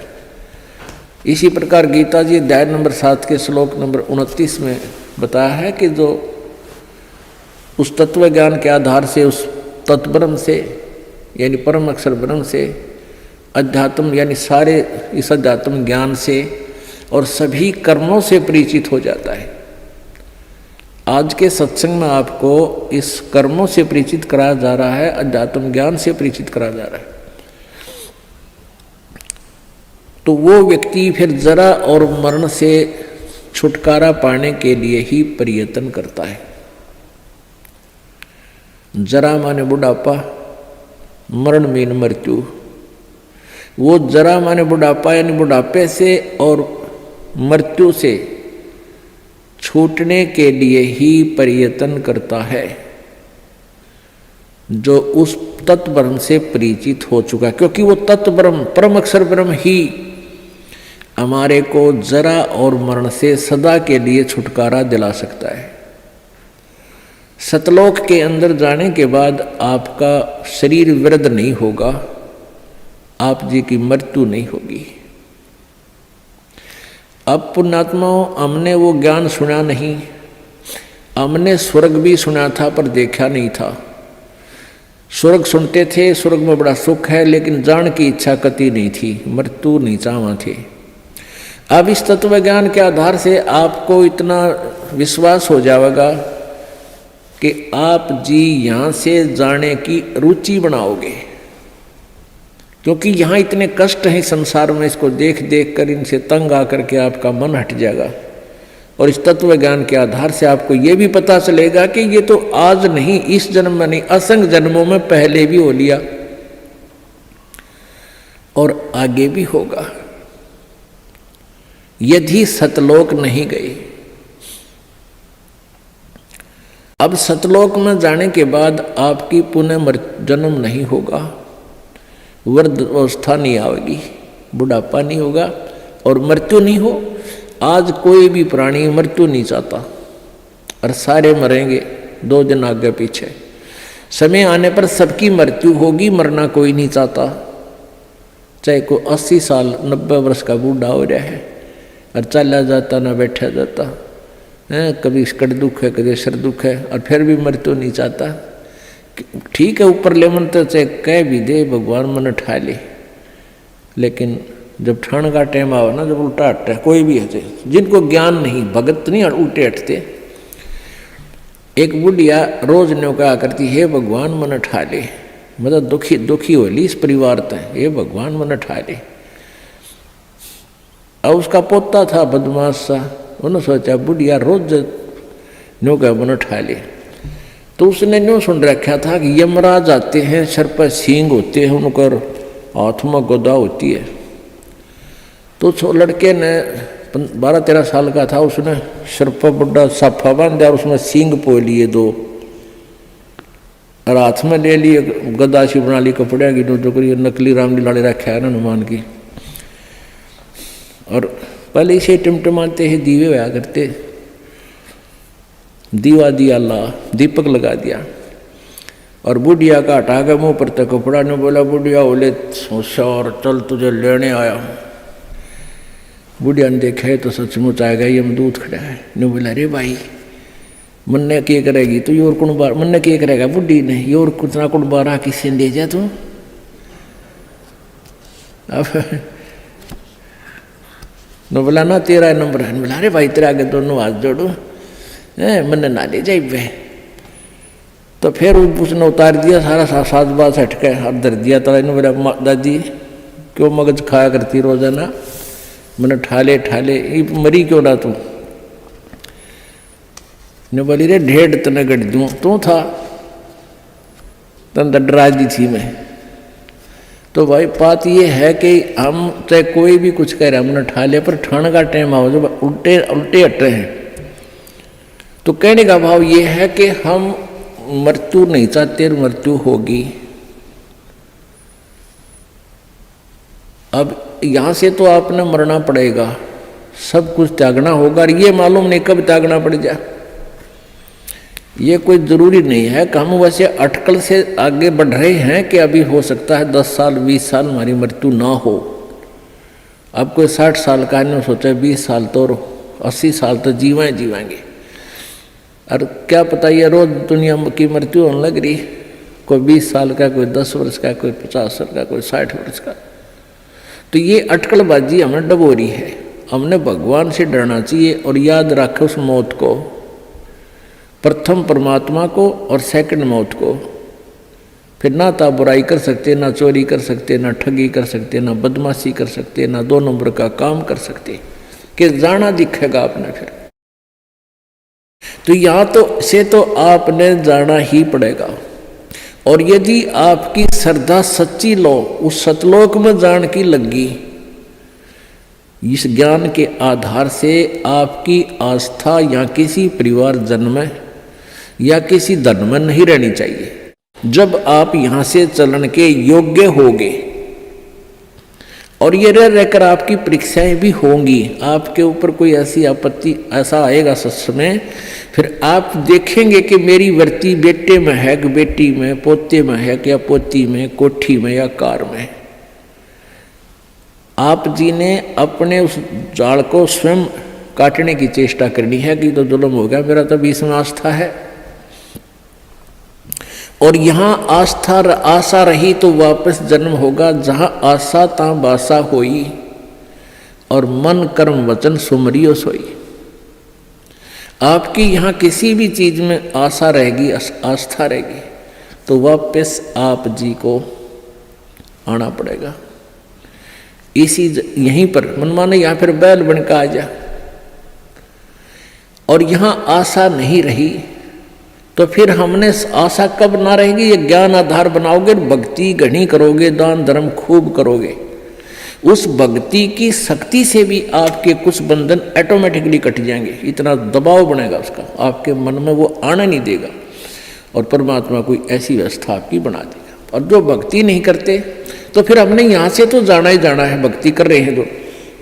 इसी प्रकार गीता जी अध्याय नंबर 7 के श्लोक नंबर 29 में बताया है कि जो उस तत्व ज्ञान के आधार से, उस तत्व ब्रह्म से यानी परम अक्षर ब्रह्म से, अध्यात्म यानी सारे इस अध्यात्म ज्ञान से और सभी कर्मों से परिचित हो जाता है। आज के सत्संग में आपको इस कर्मों से परिचित कराया जा रहा है, अध्यात्म ज्ञान से परिचित कराया जा रहा है। तो वो व्यक्ति फिर जरा और मरण से छुटकारा पाने के लिए ही प्रयत्न करता है। जरा माने बुढ़ापा, मरण मीन मृत्यु। वो जरा माने बुढ़ापा यानी बुढ़ापे से और मृत्यु से छूटने के लिए ही प्रयत्न करता है, जो उस तत्व ब्रह्म से परिचित हो चुका है। क्योंकि वो तत्व ब्रह्म, परम अक्षर ब्रह्म ही हमारे को जरा और मरण से सदा के लिए छुटकारा दिला सकता है। सतलोक के अंदर जाने के बाद आपका शरीर वृद्ध नहीं होगा, आप जी की मृत्यु नहीं होगी। अब पुण्यात्माओं, हमने वो ज्ञान सुना नहीं, हमने स्वर्ग भी सुना था पर देखा नहीं था। स्वर्ग सुनते थे, स्वर्ग में बड़ा सुख है, लेकिन जान की इच्छा कति नहीं थी, मृत्यु नहीं चाहवा थे। अब इस तत्व ज्ञान के आधार से आपको इतना विश्वास हो जाएगा कि आप जी यहाँ से जाने की रुचि बनाओगे, क्योंकि यहाँ इतने कष्ट हैं संसार में, इसको देख देख कर इनसे तंग आकर के आपका मन हट जाएगा। और इस तत्व ज्ञान के आधार से आपको ये भी पता चलेगा कि ये तो आज नहीं, इस जन्म में नहीं, असंख्य जन्मों में पहले भी हो लिया और आगे भी होगा, यदि सतलोक नहीं गए। अब सतलोक में जाने के बाद आपकी पुनः जन्म नहीं होगा, वृद्ध अवस्था नहीं आएगी, बुढ़ापा नहीं होगा और मृत्यु नहीं हो। आज कोई भी प्राणी मृत्यु नहीं चाहता और सारे मरेंगे, 2 दिन आगे पीछे। समय आने पर सबकी मृत्यु होगी, मरना कोई नहीं चाहता। चाहे कोई 80 साल 90 वर्ष का बूढ़ा हो रहा है और चला जाता ना बैठा जाता है, कभी कड़ दुख है, कभी सिर दुख है, और फिर भी मृत्यु नहीं चाहता। ठीक है, ऊपर ले मन तो चाहे कह भी दे भगवान मन ठा ले, लेकिन जब ठंड का टाइम आओ ना, जब उल्टा हटता है कोई भी हटे, जिनको ज्ञान नहीं, भगत नहीं उल्टे हटते। एक बुढ़िया रोज न्यों कहा करती, हे भगवान मन ठा ले, मतलब दुखी होली इस परिवार तय, हे भगवान मन ठा ले। अब उसका पोता था बदमाश सा, उन्होंने सोचा बुढ़िया रोज न्यों का मन ठा ले, तो उसने न्यों सुन रखा था कि यमराज आते हैं, सर पर सींग होते हैं, उनकर हाथ में गदा होती है। तो उस लड़के ने 12-13 साल का था, उसने सर पर बड़ा साफा बांध दिया और उसमें सींग पो लिए 2 और हाथ में ले लिए गदा सी बना ली कपड़े की, जो करी नकली रामलीला रखा है ना हनुमान की। और पहले इसे टिमटिमाते ही दीवे होया करते, दीवा दिया ला, दीपक लगा दिया और बुढ़िया का हटा के मुँह पर तक कपड़ा ने बोला, बुढ़िया बोले होशियार, चल तुझे लेने आया। बुढ़िया ने देखा है तो सचमुच आएगा, ये यमदूत खड़ा है। ने बोला, अरे भाई मन ने क्या करेगी तो योर कुण बार, मन ने क्या करेगा बुढ़ी ने, योर कुतना कुण बारह किसी ले जा तू। अब न बोला ना तेरा नंबर है, बोला अरे भाई तेरा आगे दोनों हाथ जोड़ो, मन ना ले जाए वे। तो फिर उसने उतार दिया सारा साज बाज हटके हाथ धर दिया। तो इन्होंने बोला, दादी क्यों मगज खाया करती रोजाना, मैंने ठाले ये मरी क्यों ना तू। ने बोली, रे ढेड़ तने गढ़ दूँ, तू था तन डरा दी थी मैं। तो भाई बात ये है कि हम चाहे कोई भी कुछ कह रहे, हमने ठाले पर ठाण का टाइम आओ जब उल्टे हट रहे हैं। तो कहने का भाव ये है कि हम मृत्यु नहीं चाहते, मृत्यु होगी। अब यहाँ से तो आपने मरना पड़ेगा, सब कुछ त्यागना होगा, और ये मालूम नहीं कब त्यागना पड़ जाए। ये कोई ज़रूरी नहीं है कि हम वैसे अटकल से आगे बढ़ रहे हैं कि अभी हो सकता है 10 साल 20 साल हमारी मृत्यु ना हो। अब कोई 60 साल का ने सोचा 20 साल तो 80 साल तो जीवाएंगे। और क्या पता ये रोज दुनिया की मृत्यु होने लग रही, कोई 20 साल का, कोई 10 वर्ष का, कोई 50 वर्ष का, कोई 60 वर्ष का। तो ये अटकलबाजी हमें डबोरी है। हमने भगवान से डरना चाहिए और याद रखे उस मौत को, प्रथम परमात्मा को और सेकंड मौत को। फिर ना तो बुराई कर सकते, ना चोरी कर सकते, ना ठगी कर सकते, ना बदमाशी कर सकते, ना 2 नंबर का काम कर सकते, कि जाना दिखेगा आपने फिर। तो यहाँ तो से तो आपने जाना ही पड़ेगा। और यदि आपकी श्रद्धा सच्ची लो, उस सतलोक में जान की लगी, इस ज्ञान के आधार से आपकी आस्था या किसी परिवार जन में या किसी धन में नहीं रहनी चाहिए। जब आप यहाँ से चलन के योग्य होगे और ये रहकर आपकी परीक्षाएं भी होंगी, आपके ऊपर कोई ऐसी आपत्ति ऐसा आएगा सच में, फिर आप देखेंगे कि मेरी वृत्ति बेटे में है कि बेटी में, पोते में है कि या पोती में, कोठी में या कार में। आप जी ने अपने उस जाल को स्वयं काटने की चेष्टा करनी है कि तो जुल्म हो गया, मेरा तो बीच में आस्था है। और यहाँ आशा रही तो वापस जन्म होगा, जहाँ आशा ता बासा होई और मन कर्म वचन सुमरियो सोई। आपकी यहाँ किसी भी चीज में आशा रहेगी, आस्था रहेगी, तो वापस आप जी को आना पड़ेगा। इसी यहीं पर मनमाने यहाँ फिर बैल बनकर आ जा। और यहाँ आशा नहीं रही तो फिर हमने आशा कब ना रहेगी, ये ज्ञान आधार बनाओगे, भक्ति घनी करोगे, दान धर्म खूब करोगे, उस भक्ति की शक्ति से भी आपके कुछ बंधन ऑटोमेटिकली कट जाएंगे। इतना दबाव बनेगा उसका, आपके मन में वो आना नहीं देगा और परमात्मा कोई ऐसी व्यवस्था आपकी बना देगा। और जो भक्ति नहीं करते तो फिर हमने यहाँ से तो जाना ही जाना है, भक्ति कर रहे हैं जो,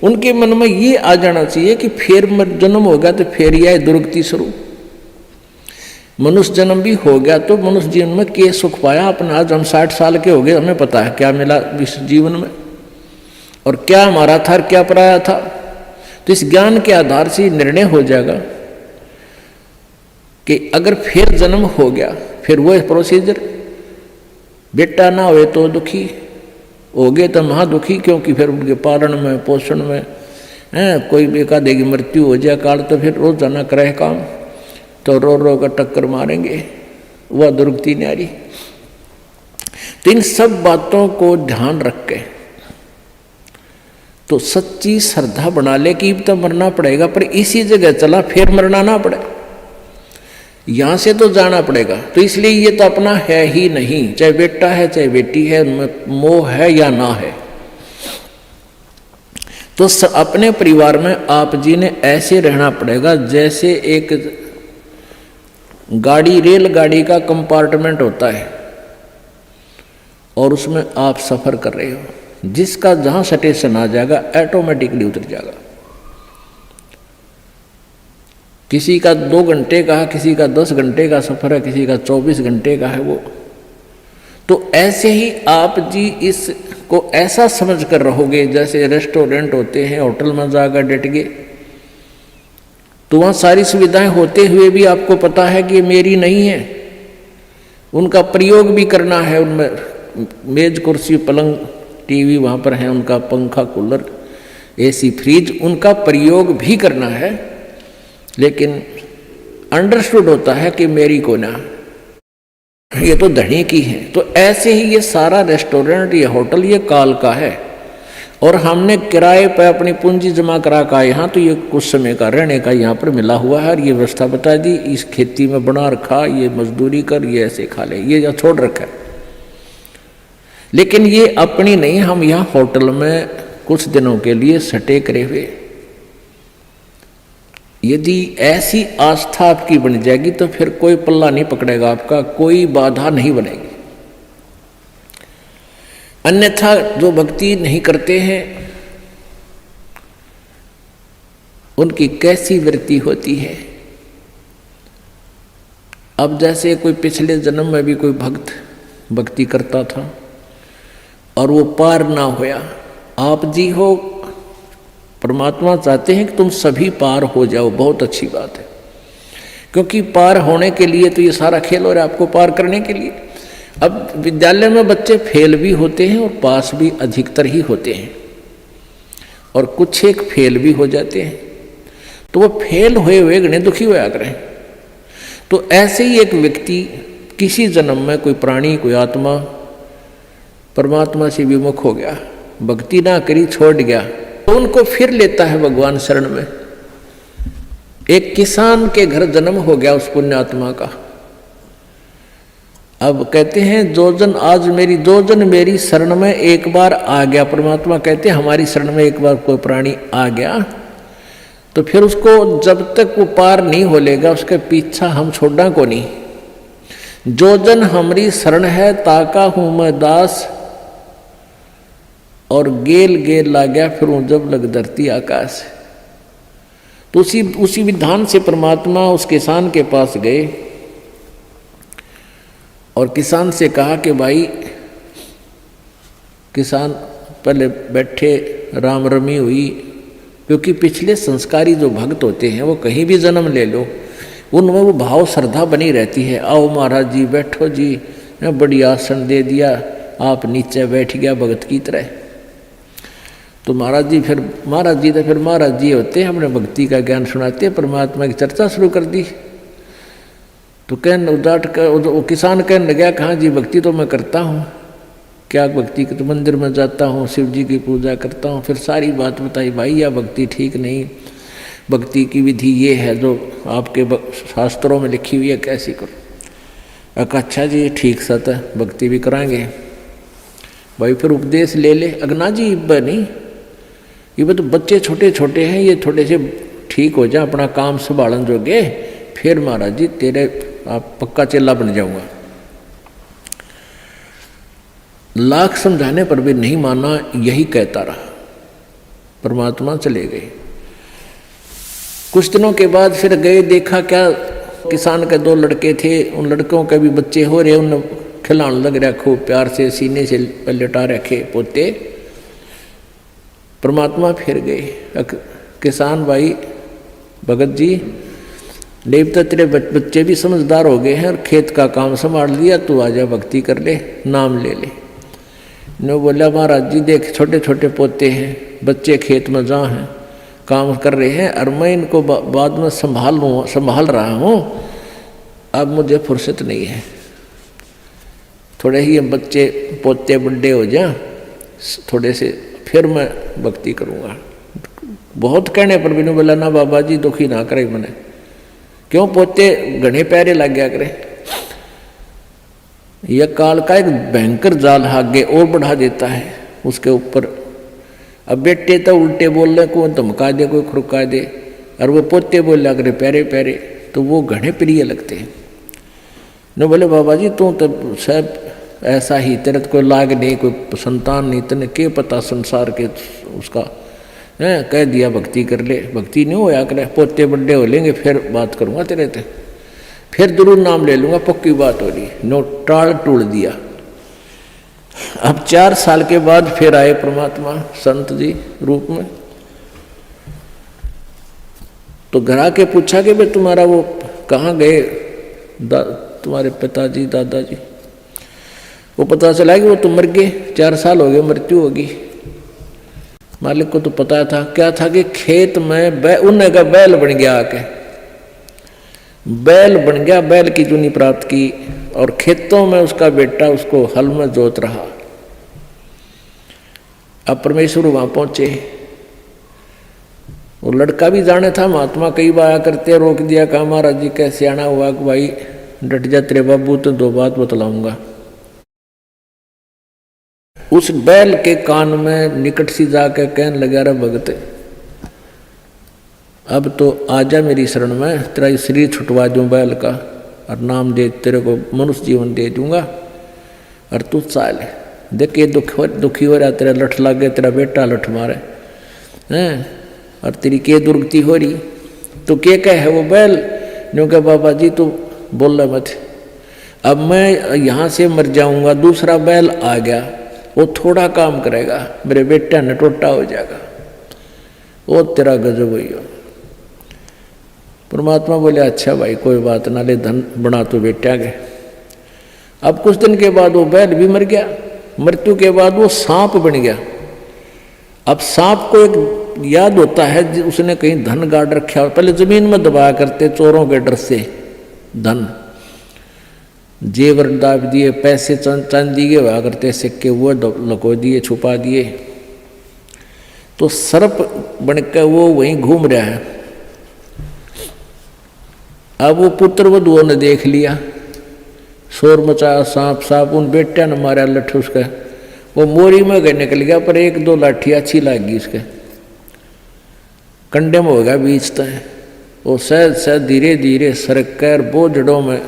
उनके मन में ये आ जाना चाहिए कि फिर जन्म होगा तो फिर यह दुर्गति शुरू। मनुष्य जन्म भी हो गया तो मनुष्य जीवन में क्या सुख पाया अपना। आज हम 60 साल के हो गए, हमें पता है क्या मिला इस जीवन में और क्या हमारा था और क्या पराया था। तो इस ज्ञान के आधार से निर्णय हो जाएगा कि अगर फिर जन्म हो गया, फिर वो प्रोसीजर, बेटा ना हुए तो दुखी हो गए तो महा दुखी, क्योंकि फिर उनके पालन में पोषण में कोई बेका देगी मृत्यु हो जाए काल, तो फिर रोज जाना करे काम, तो रो रो कर टक्कर मारेंगे, वह दुर्गति न्यारी। तो इन सब बातों को ध्यान रख के तो सच्ची श्रद्धा बना ले कि तो मरना पड़ेगा, पर इसी जगह चला फिर मरना ना पड़े, यहां से तो जाना पड़ेगा। तो इसलिए ये तो अपना है ही नहीं, चाहे बेटा है चाहे बेटी है, मोह है या ना है। तो अपने परिवार में आप जी ने ऐसे रहना पड़ेगा जैसे एक गाड़ी, रेलगाड़ी का कंपार्टमेंट होता है और उसमें आप सफर कर रहे हो, जिसका जहां स्टेशन आ जाएगा ऑटोमेटिकली उतर जाएगा। किसी का 2 घंटे का है, किसी का 10 घंटे का सफर है, किसी का 24 घंटे का है वो। तो ऐसे ही आप जी इसको ऐसा समझ कर रहोगे जैसे रेस्टोरेंट होते हैं, होटल में जाकर डट गए तो वहाँ सारी सुविधाएं होते हुए भी आपको पता है कि ये मेरी नहीं है, उनका प्रयोग भी करना है। उनमें मेज कुर्सी पलंग टीवी वहाँ पर है, उनका पंखा कूलर एसी फ्रिज उनका प्रयोग भी करना है, लेकिन अंडरस्टूड होता है कि मेरी को ना, ये तो धनी की है। तो ऐसे ही ये सारा रेस्टोरेंट, ये होटल, ये काल का है और हमने किराए पर अपनी पूंजी जमा करा का यहाँ, तो ये कुछ समय का रहने का यहाँ पर मिला हुआ है और ये व्यवस्था बता दी, इस खेती में बना रखा, ये मजदूरी कर, ये ऐसे खा ले, ये यहाँ छोड़ रखा है। लेकिन ये अपनी नहीं, हम यहाँ होटल में कुछ दिनों के लिए सटे करे हुए। यदि ऐसी आस्था आपकी बन जाएगी तो फिर कोई पल्ला नहीं पकड़ेगा आपका, कोई बाधा नहीं बनेगी। अन्यथा जो भक्ति नहीं करते हैं उनकी कैसी वृत्ति होती है। अब जैसे कोई पिछले जन्म में भी कोई भक्त भक्ति करता था और वो पार ना होया, आप जी हो, परमात्मा चाहते हैं कि तुम सभी पार हो जाओ, बहुत अच्छी बात है, क्योंकि पार होने के लिए तो ये सारा खेल हो रहा है आपको पार करने के लिए। अब विद्यालय में बच्चे फेल भी होते हैं और पास भी अधिकतर ही होते हैं, और कुछ एक फेल भी हो जाते हैं, तो वो फेल हुए हुए गणे दुखी होया करें। तो ऐसे ही एक व्यक्ति किसी जन्म में कोई प्राणी कोई आत्मा परमात्मा से विमुख हो गया, भक्ति ना करी छोड़ गया, तो उनको फिर लेता है भगवान शरण में। एक किसान के घर जन्म हो गया उस पुण्यात्मा का। अब कहते हैं जो जन मेरी शरण में एक बार आ गया, परमात्मा कहते हैं हमारी शरण में एक बार कोई प्राणी आ गया तो फिर उसको जब तक वो पार नहीं हो लेगा उसके पीछा हम छोड़ना को नहीं। जो जन हमारी शरण है ताका हूं मैं दास, और गेल गेल ला गया फिर जब लग धरती आकाश। तो उसी विधान से परमात्मा उस किसान के पास गए और किसान से कहा कि भाई, किसान पहले बैठे, राम रमी हुई, क्योंकि पिछले संस्कारी जो भक्त होते हैं वो कहीं भी जन्म ले लो उनमें वो भाव श्रद्धा बनी रहती है। आओ महाराज जी बैठो जी, बड़ी आसन दे दिया, आप नीचे बैठ गया भगत की तरह। तो महाराज जी तो फिर महाराज जी होते हैं, अपने भक्ति का ज्ञान सुनाते हैं, परमात्मा की चर्चा शुरू कर दी। तो वो किसान कहने लगा कहाँ जी भक्ति तो मैं करता हूँ, क्या भक्ति तो मंदिर में जाता हूँ, शिव जी की पूजा करता हूँ। फिर सारी बात बताई, भाई यह भक्ति ठीक नहीं, भक्ति की विधि ये है जो आपके शास्त्रों में लिखी हुई है, कैसी करो। अच्छा जी ठीक सत है, भक्ति भी कराएंगे। भाई फिर उपदेश ले ले। अगना जी इब्बा नहीं, ये तो बच्चे छोटे छोटे हैं, ये थोड़े से ठीक हो जाए, अपना काम संभालन जोगे, फिर महाराज जी तेरे आप पक्का चेला बन जाऊंगा। लाख समझाने पर भी नहीं माना, यही कहता रहा। परमात्मा चले गए। कुछ दिनों के बाद फिर गए, देखा क्या किसान के 2 लड़के थे, उन लड़कों के भी बच्चे हो रहे, उन खिलाने लग रहा खूब प्यार से, सीने से लटा रखे पोते। परमात्मा फिर गए, किसान भाई भगत जी देवता तेरे बच्चे भी समझदार हो गए हैं और खेत का काम संभाल लिया, तू आजा भक्ति कर ले, नाम ले ले। ने बोला महाराज जी देख छोटे छोटे पोते हैं, बच्चे खेत में जहाँ हैं काम कर रहे हैं, और मैं इनको बाद में संभाल रहा हूँ, अब मुझे फुर्सत नहीं है, थोड़े ही बच्चे पोते बड़े हो जाए थोड़े से, फिर मैं भक्ति करूँगा। बहुत कहने पर भी नहीं बोला ना बाबा जी दुखी ना करे मैंने, क्यों पोते घने प्यारे लग गया करे। यह काल का एक भयंकर जाल आगे और बढ़ा देता है उसके ऊपर। अब बेटे तो उल्टे बोल रहे, कोई धमका दे कोई खुड़का दे, और वो पोते बोल रहा करे प्यारे प्यारे, तो वो घने प्रिय लगते हैं। न बोले बाबा जी तू तो सब ऐसा ही, तेरे तो कोई लाग नहीं, कोई संतान नहीं, तेने क्या पता संसार के उसका है, कह दिया भक्ति कर ले, भक्ति नहीं होया करे, पोते बड़े हो लेंगे फिर बात करूँगा तेरे से, फिर जरूर नाम ले लूँगा, पक्की बात हो रही। नो टाल टूल दिया। अब 4 साल के बाद फिर आए परमात्मा संत जी रूप में। तो घर आके पूछा कि भाई तुम्हारा वो कहाँ गए तुम्हारे पिताजी दादाजी। वो पता चला कि वो तो मर गए, 4 साल हो गए, मृत्यु होगी। मालिक को तो पता था, क्या था कि खेत में उन्हें का बैल बन गया, आके बैल बन गया, बैल की जूनी प्राप्त की, और खेतों में उसका बेटा उसको हल में जोत रहा। अब परमेश्वर वहां पहुंचे, वो लड़का भी जाने था, महात्मा कई बार आया करते, रोक दिया, कहा महाराज जी कैसे आना हुआ कि भाई डट जा तेरे बाबू, तो 2 बात बतलाऊंगा। उस बैल के कान में निकट सी जाकर कहने लगा, रे भगत अब तो आजा मेरी शरण में, तेरा शरीर छुटवा दूं बैल का, और नाम दे तेरे को मनुष्य जीवन दे दूंगा, और तू चाल देख ये दुखी हो रहा, तेरा लठ लग गया, तेरा बेटा लठ मारे हैं, और तेरी के दुर्गति हो रही, तो क्या कहे है वो बैल। न्यों कहा बाबा जी तू बोल रहा मत, अब मैं यहाँ से मर जाऊंगा, दूसरा बैल आ गया, वो थोड़ा काम करेगा, मेरे बेटा ने टोटा हो जाएगा, वो तेरा गजब हुई हो। परमात्मा बोले अच्छा भाई कोई बात ना, ले धन बना तो बेटा गए। अब कुछ दिन के बाद वो बैल भी मर गया, मृत्यु के बाद वो सांप बन गया। अब सांप को एक याद होता है उसने कहीं धन गाड़ रखा, पहले जमीन में दबाया करते चोरों के डर से, धन जेवर दाब दिए, पैसे चांदी के हुआ करते सिक्के, वो लको दिए, छुपा दिए। तो सर्प बनकर वो वहीं घूम रहा है। अब वो पुत्र वधुओं ने देख लिया, शोर मचाया, सांप सांप, उन बेटिया ने मारा लठ उसका, वो मोरी में गए निकल गया, पर एक दो लाठी अच्छी लगी उसके, कंडे में हो गया बीच तक। वो सहज सहज धीरे धीरे सरक कर बोझड़ों में,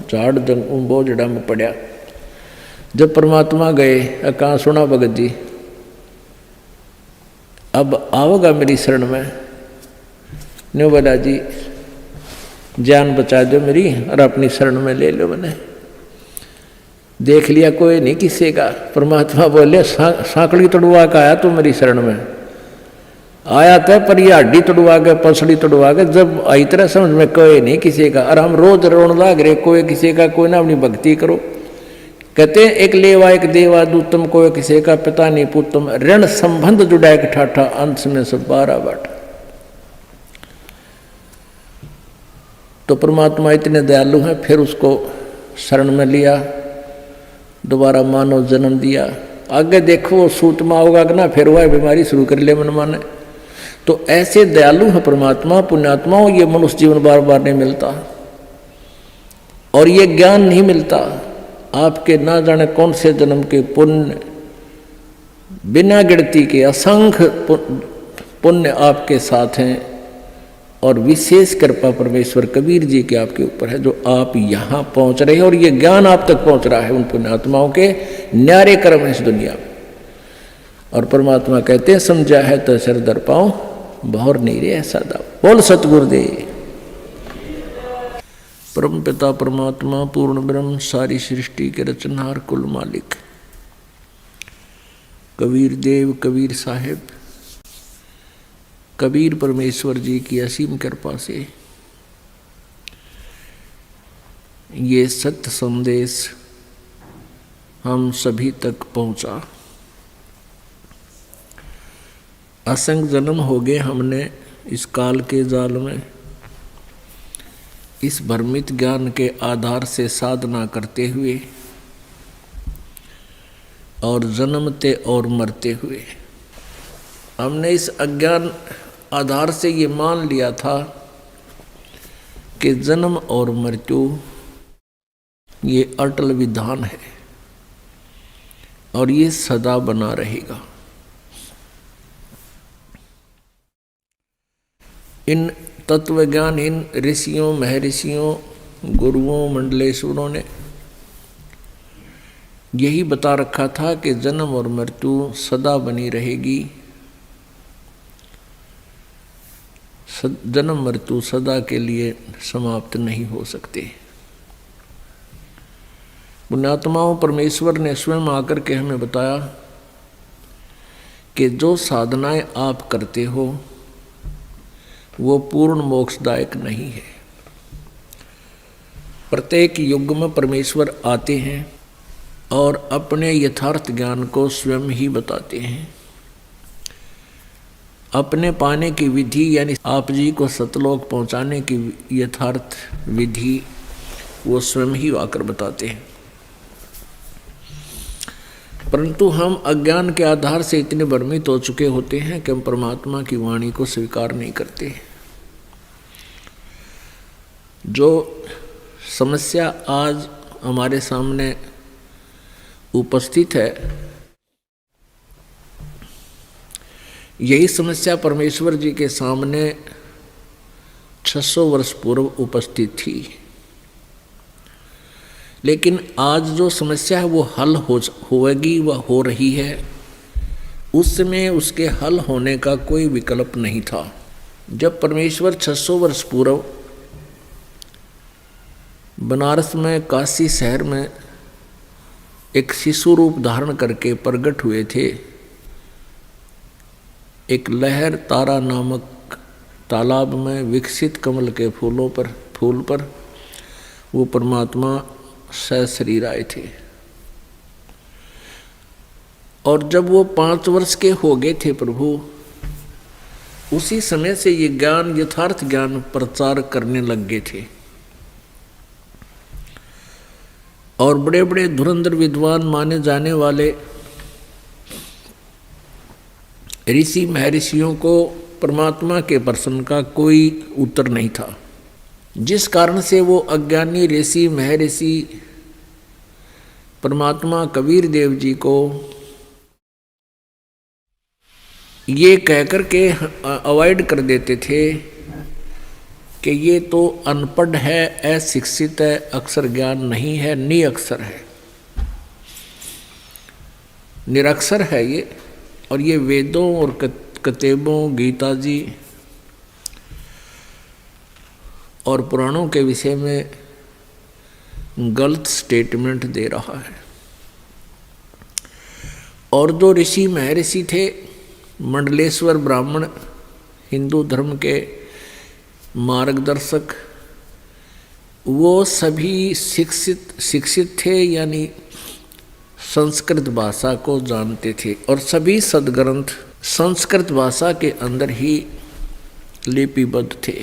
झाड़ बोझड़ा में पड़ा। जब परमात्मा गए, कहाँ सुना भगत जी अब आओगा मेरी शरण में, न्यू बोला जी जान बचा दो मेरी और अपनी शरण में ले लो। मैंने देख लिया कोई नहीं किसी का। परमात्मा बोले सांकड़ी तोड़वा का आया तू मेरी शरण में, आया था पर ये हड्डी तोड़वा के, पसड़ी तोड़वा के, जब आई तरह समझ में कोई नहीं किसी का। और हम रोज रोन लाग रहे कोई किसी का, कोई ना अपनी भक्ति करो। कहते हैं एक लेवा एक देवा दूतम, कोई किसी का पिता नहीं पुतम, ऋण संबंध जुड़ा एक ठाठा, अंश में सब 12 बाटा। तो परमात्मा इतने दयालु हैं, फिर उसको शरण में लिया, दोबारा मानव जन्म दिया। आगे देखो वो सूत में होगा कि ना, फिर वह बीमारी शुरू कर ले मन माने। तो ऐसे दयालु है परमात्मा, पुण्यात्माओं। ये मनुष्य जीवन बार बार नहीं मिलता और ये ज्ञान नहीं मिलता। आपके ना जाने कौन से जन्म के पुण्य, बिना गिनती के असंख्य पुण्य आपके साथ हैं। और विशेष कृपा परमेश्वर कबीर जी के आपके ऊपर है, जो आप यहाँ पहुँच रहे हैं और ये ज्ञान आप तक पहुँच रहा है उन पुण्यात्माओं के न्यारे कर्म है इस दुनिया में। और परमात्मा कहते हैं समझा है तो सर दर पाओ, बहुर नहीं रे ऐसा दाव। बोल सतगुरुदेव। परम पिता परमात्मा पूर्ण ब्रह्म, सारी सृष्टि के रचनहार, कुल मालिक कबीर देव, कबीर साहेब, कबीर परमेश्वर जी की असीम कृपा से ये सत्य संदेश हम सभी तक पहुंचा। असंख्य जन्म हो गए हमने इस काल के जाल में, इस भ्रमित ज्ञान के आधार से साधना करते हुए और जन्मते और मरते हुए। हमने इस अज्ञान आधार से ये मान लिया था कि जन्म और मृत्यु ये अटल विधान है और ये सदा बना रहेगा। इन तत्वज्ञानहीन ऋषियों, महर्षियों, गुरुओं, मंडलेश्वरों ने यही बता रखा था कि जन्म और मृत्यु सदा बनी रहेगी, जन्म मृत्यु सदा के लिए समाप्त नहीं हो सकते। पुण्यात्माओं, परमेश्वर ने स्वयं आकर के हमें बताया कि जो साधनाएं आप करते हो वो पूर्ण मोक्षदायक नहीं है। प्रत्येक युग में परमेश्वर आते हैं और अपने यथार्थ ज्ञान को स्वयं ही बताते हैं। अपने पाने की विधि यानी आप जी को सतलोक पहुंचाने की यथार्थ विधि वो स्वयं ही आकर बताते हैं। परंतु हम अज्ञान के आधार से इतने भ्रमित हो चुके होते हैं कि हम परमात्मा की वाणी को स्वीकार नहीं करते। जो समस्या आज हमारे सामने उपस्थित है, यही समस्या परमेश्वर जी के सामने 600 वर्ष पूर्व उपस्थित थी। लेकिन आज जो समस्या है वो हल होगी, वह हो रही है। उस समय उसके हल होने का कोई विकल्प नहीं था। जब परमेश्वर 600 वर्ष पूर्व बनारस में, काशी शहर में एक शिशु रूप धारण करके प्रकट हुए थे, एक लहर तारा नामक तालाब में विकसित कमल के फूल पर वो परमात्मा सशरीर आए थे। और जब वो 5 वर्ष के हो गए थे प्रभु, उसी समय से ये ज्ञान, यथार्थ ज्ञान प्रचार करने लग गए थे। और बड़े बड़े धुरंधर विद्वान माने जाने वाले ऋषि महर्षियों को परमात्मा के प्रश्न का कोई उत्तर नहीं था, जिस कारण से वो अज्ञानी ऋषि महर्षि परमात्मा कबीर देव जी को ये कहकर के अवॉइड कर देते थे कि ये तो अनपढ़ है, अशिक्षित है, अक्षर ज्ञान नहीं है, निरक्षर है, निरक्षर है ये। और ये वेदों और किताबों, गीता जी और पुराणों के विषय में गलत स्टेटमेंट दे रहा है। और जो ऋषि महर्षि थे, मंडलेश्वर ब्राह्मण, हिंदू धर्म के मार्गदर्शक, वो सभी शिक्षित थे, यानी संस्कृत भाषा को जानते थे। और सभी सद्ग्रंथ संस्कृत भाषा के अंदर ही लिपिबद्ध थे,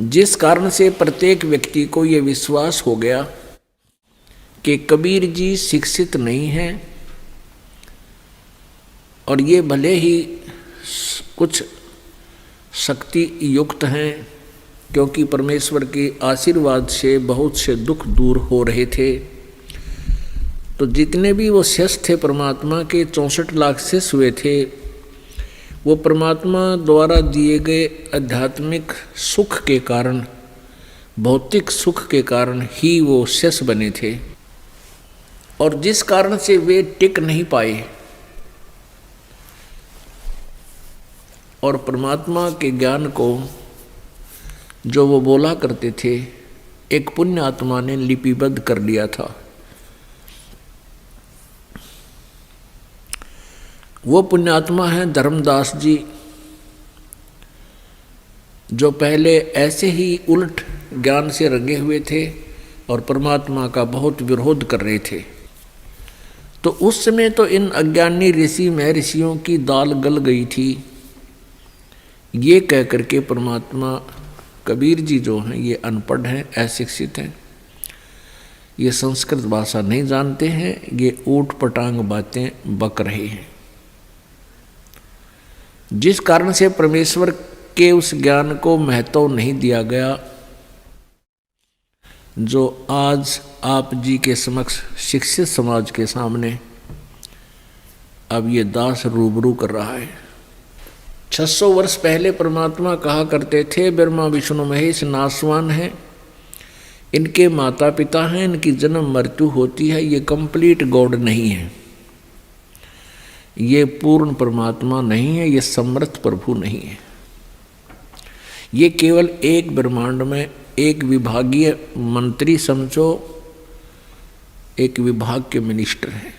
जिस कारण से प्रत्येक व्यक्ति को ये विश्वास हो गया कि कबीर जी शिक्षित नहीं हैं, और ये भले ही कुछ शक्ति युक्त हैं, क्योंकि परमेश्वर के आशीर्वाद से बहुत से दुख दूर हो रहे थे। तो जितने भी वो शिष्य थे परमात्मा के, 64 लाख शिष्य हुए थे, वो परमात्मा द्वारा दिए गए आध्यात्मिक सुख के कारण, भौतिक सुख के कारण ही वो शिष्य बने थे। और जिस कारण से वे टिक नहीं पाए और परमात्मा के ज्ञान को जो वो बोला करते थे, एक पुण्य आत्मा ने लिपिबद्ध कर लिया था। वो पुण्यात्मा है धर्मदास जी, जो पहले ऐसे ही उलट ज्ञान से रंगे हुए थे और परमात्मा का बहुत विरोध कर रहे थे। तो उस समय तो इन अज्ञानी ऋषि महर्षियों की दाल गल गई थी, ये कह करके परमात्मा कबीर जी जो हैं ये अनपढ़ हैं, अशिक्षित हैं, ये संस्कृत भाषा नहीं जानते हैं, ये ऊट पटांग बातें बक रहे हैं। जिस कारण से परमेश्वर के उस ज्ञान को महत्व नहीं दिया गया, जो आज आप जी के समक्ष शिक्षित समाज के सामने अब ये दास रूबरू कर रहा है। 600 वर्ष पहले परमात्मा कहा करते थे, ब्रह्मा विष्णु महेश नासवान हैं, इनके माता पिता हैं, इनकी जन्म मृत्यु होती है, ये कंप्लीट गॉड नहीं है, ये पूर्ण परमात्मा नहीं है, ये समर्थ प्रभु नहीं है, ये केवल एक ब्रह्मांड में एक विभागीय मंत्री समझो, एक विभाग के मिनिस्टर हैं।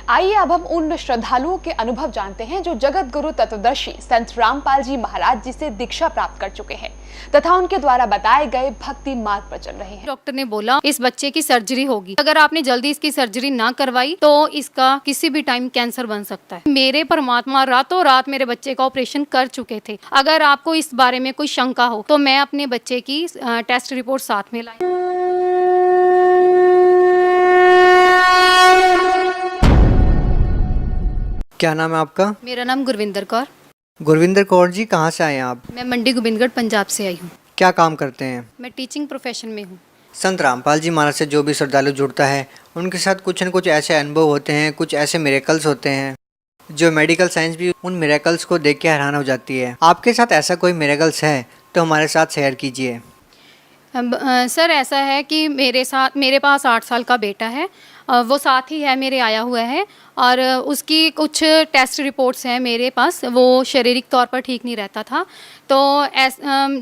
आइए अब हम उन श्रद्धालुओं के अनुभव जानते हैं जो जगत गुरु तत्वदर्शी संत रामपाल जी महाराज जी से दीक्षा प्राप्त कर चुके हैं तथा उनके द्वारा बताए गए भक्ति मार्ग पर चल रहे हैं। डॉक्टर ने बोला इस बच्चे की सर्जरी होगी, अगर आपने जल्दी इसकी सर्जरी ना करवाई तो इसका किसी भी टाइम कैंसर बन सकता है। मेरे परमात्मा रातों रात मेरे बच्चे का ऑपरेशन कर चुके थे। अगर आपको इस बारे में कोई शंका हो तो मैं अपने बच्चे की टेस्ट रिपोर्ट साथ में लाई। क्या नाम है आपका? मेरा नाम गुरविंदर कौर। गुरविंदर कौर जी, कहाँ से आए हैं आप? मैं मंडी गोबिंदगढ़ पंजाब से आई हूँ। क्या काम करते हैं? मैं टीचिंग प्रोफेशन में हूँ। संत रामपाल जी महाराज से जो भी श्रद्धालु जुड़ता है उनके साथ कुछ न कुछ ऐसे अनुभव होते हैं, कुछ ऐसे मिरेकल्स होते हैं जो मेडिकल साइंस भी उन मिरेकल्स को देख के हैरान हो जाती है। आपके साथ ऐसा कोई मिरेकल्स है तो हमारे साथ शेयर कीजिए। सर ऐसा है कि मेरे पास 8 साल का बेटा है, वो साथ ही है मेरे आया हुआ है और उसकी कुछ टेस्ट रिपोर्ट्स हैं मेरे पास, वो शारीरिक तौर पर ठीक नहीं रहता था। तो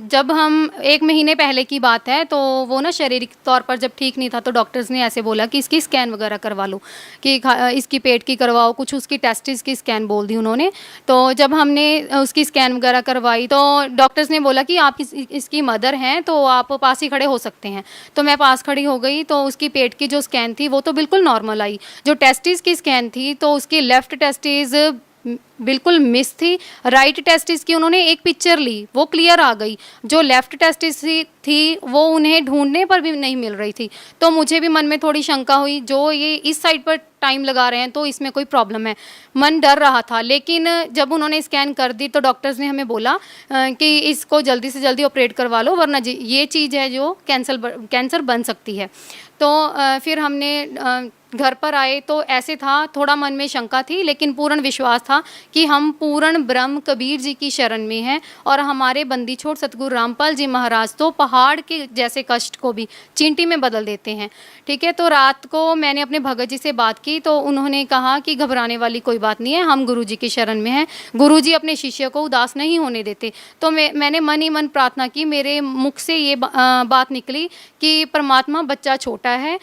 जब हम 1 महीने पहले की बात है, तो वो ना शारीरिक तौर पर जब ठीक नहीं था तो डॉक्टर्स ने ऐसे बोला कि इसकी स्कैन वगैरह करवा लो, कि इसकी पेट की करवाओ, कुछ उसकी टेस्टिस की स्कैन बोल दी उन्होंने। तो जब हमने उसकी स्कैन वगैरह करवाई तो डॉक्टर्स ने बोला कि आप इसकी मदर हैं तो आप पास ही खड़े हो सकते हैं। तो मैं पास खड़ी हो गई, तो उसकी पेट की जो स्कैन थी वो तो बिल्कुल नॉर्मल आई। जो टेस्टिस की स्कैन थी तो उसकी लेफ़्ट टेस्टिस बिल्कुल मिस थी। राइट टेस्टिस की उन्होंने एक पिक्चर ली, वो क्लियर आ गई। जो लेफ़्ट टेस्टिस थी वो उन्हें ढूंढने पर भी नहीं मिल रही थी। तो मुझे भी मन में थोड़ी शंका हुई, जो ये इस साइड पर टाइम लगा रहे हैं तो इसमें कोई प्रॉब्लम है, मन डर रहा था। लेकिन जब उन्होंने स्कैन कर दी तो डॉक्टर्स ने हमें बोला कि इसको जल्दी से जल्दी ऑपरेट करवा लो, वरना ये चीज़ है जो कैंसर बन सकती है। तो फिर हमने घर पर आए तो ऐसे था, थोड़ा मन में शंका थी लेकिन पूर्ण विश्वास था कि हम पूर्ण ब्रह्म कबीर जी की शरण में हैं और हमारे बंदी छोड़ सतगुरु रामपाल जी महाराज तो पहाड़ के जैसे कष्ट को भी चींटी में बदल देते हैं। ठीक है, तो रात को मैंने अपने भगत जी से बात की तो उन्होंने कहा कि घबराने वाली कोई बात नहीं है, हम गुरु जी की शरण में हैं, गुरु जी अपने शिष्य को उदास नहीं होने देते। तो मैंने मन ही मन प्रार्थना की, मेरे मुख से ये बात निकली कि परमात्मा बच्चा छोटा है,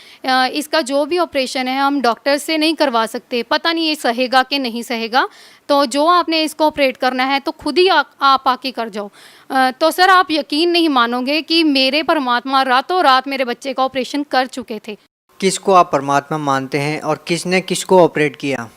इसका जो भी ऑपरेशन है हम डॉक्टर से नहीं करवा सकते, पता नहीं ये सहेगा कि नहीं सहेगा, तो जो आपने इसको ऑपरेट करना है तो खुद ही आप आके कर जाओ। तो सर आप यकीन नहीं मानोगे कि मेरे परमात्मा रातों रात मेरे बच्चे का ऑपरेशन कर चुके थे। किसको आप परमात्मा मानते हैं और किसने किसको ऑपरेट किया?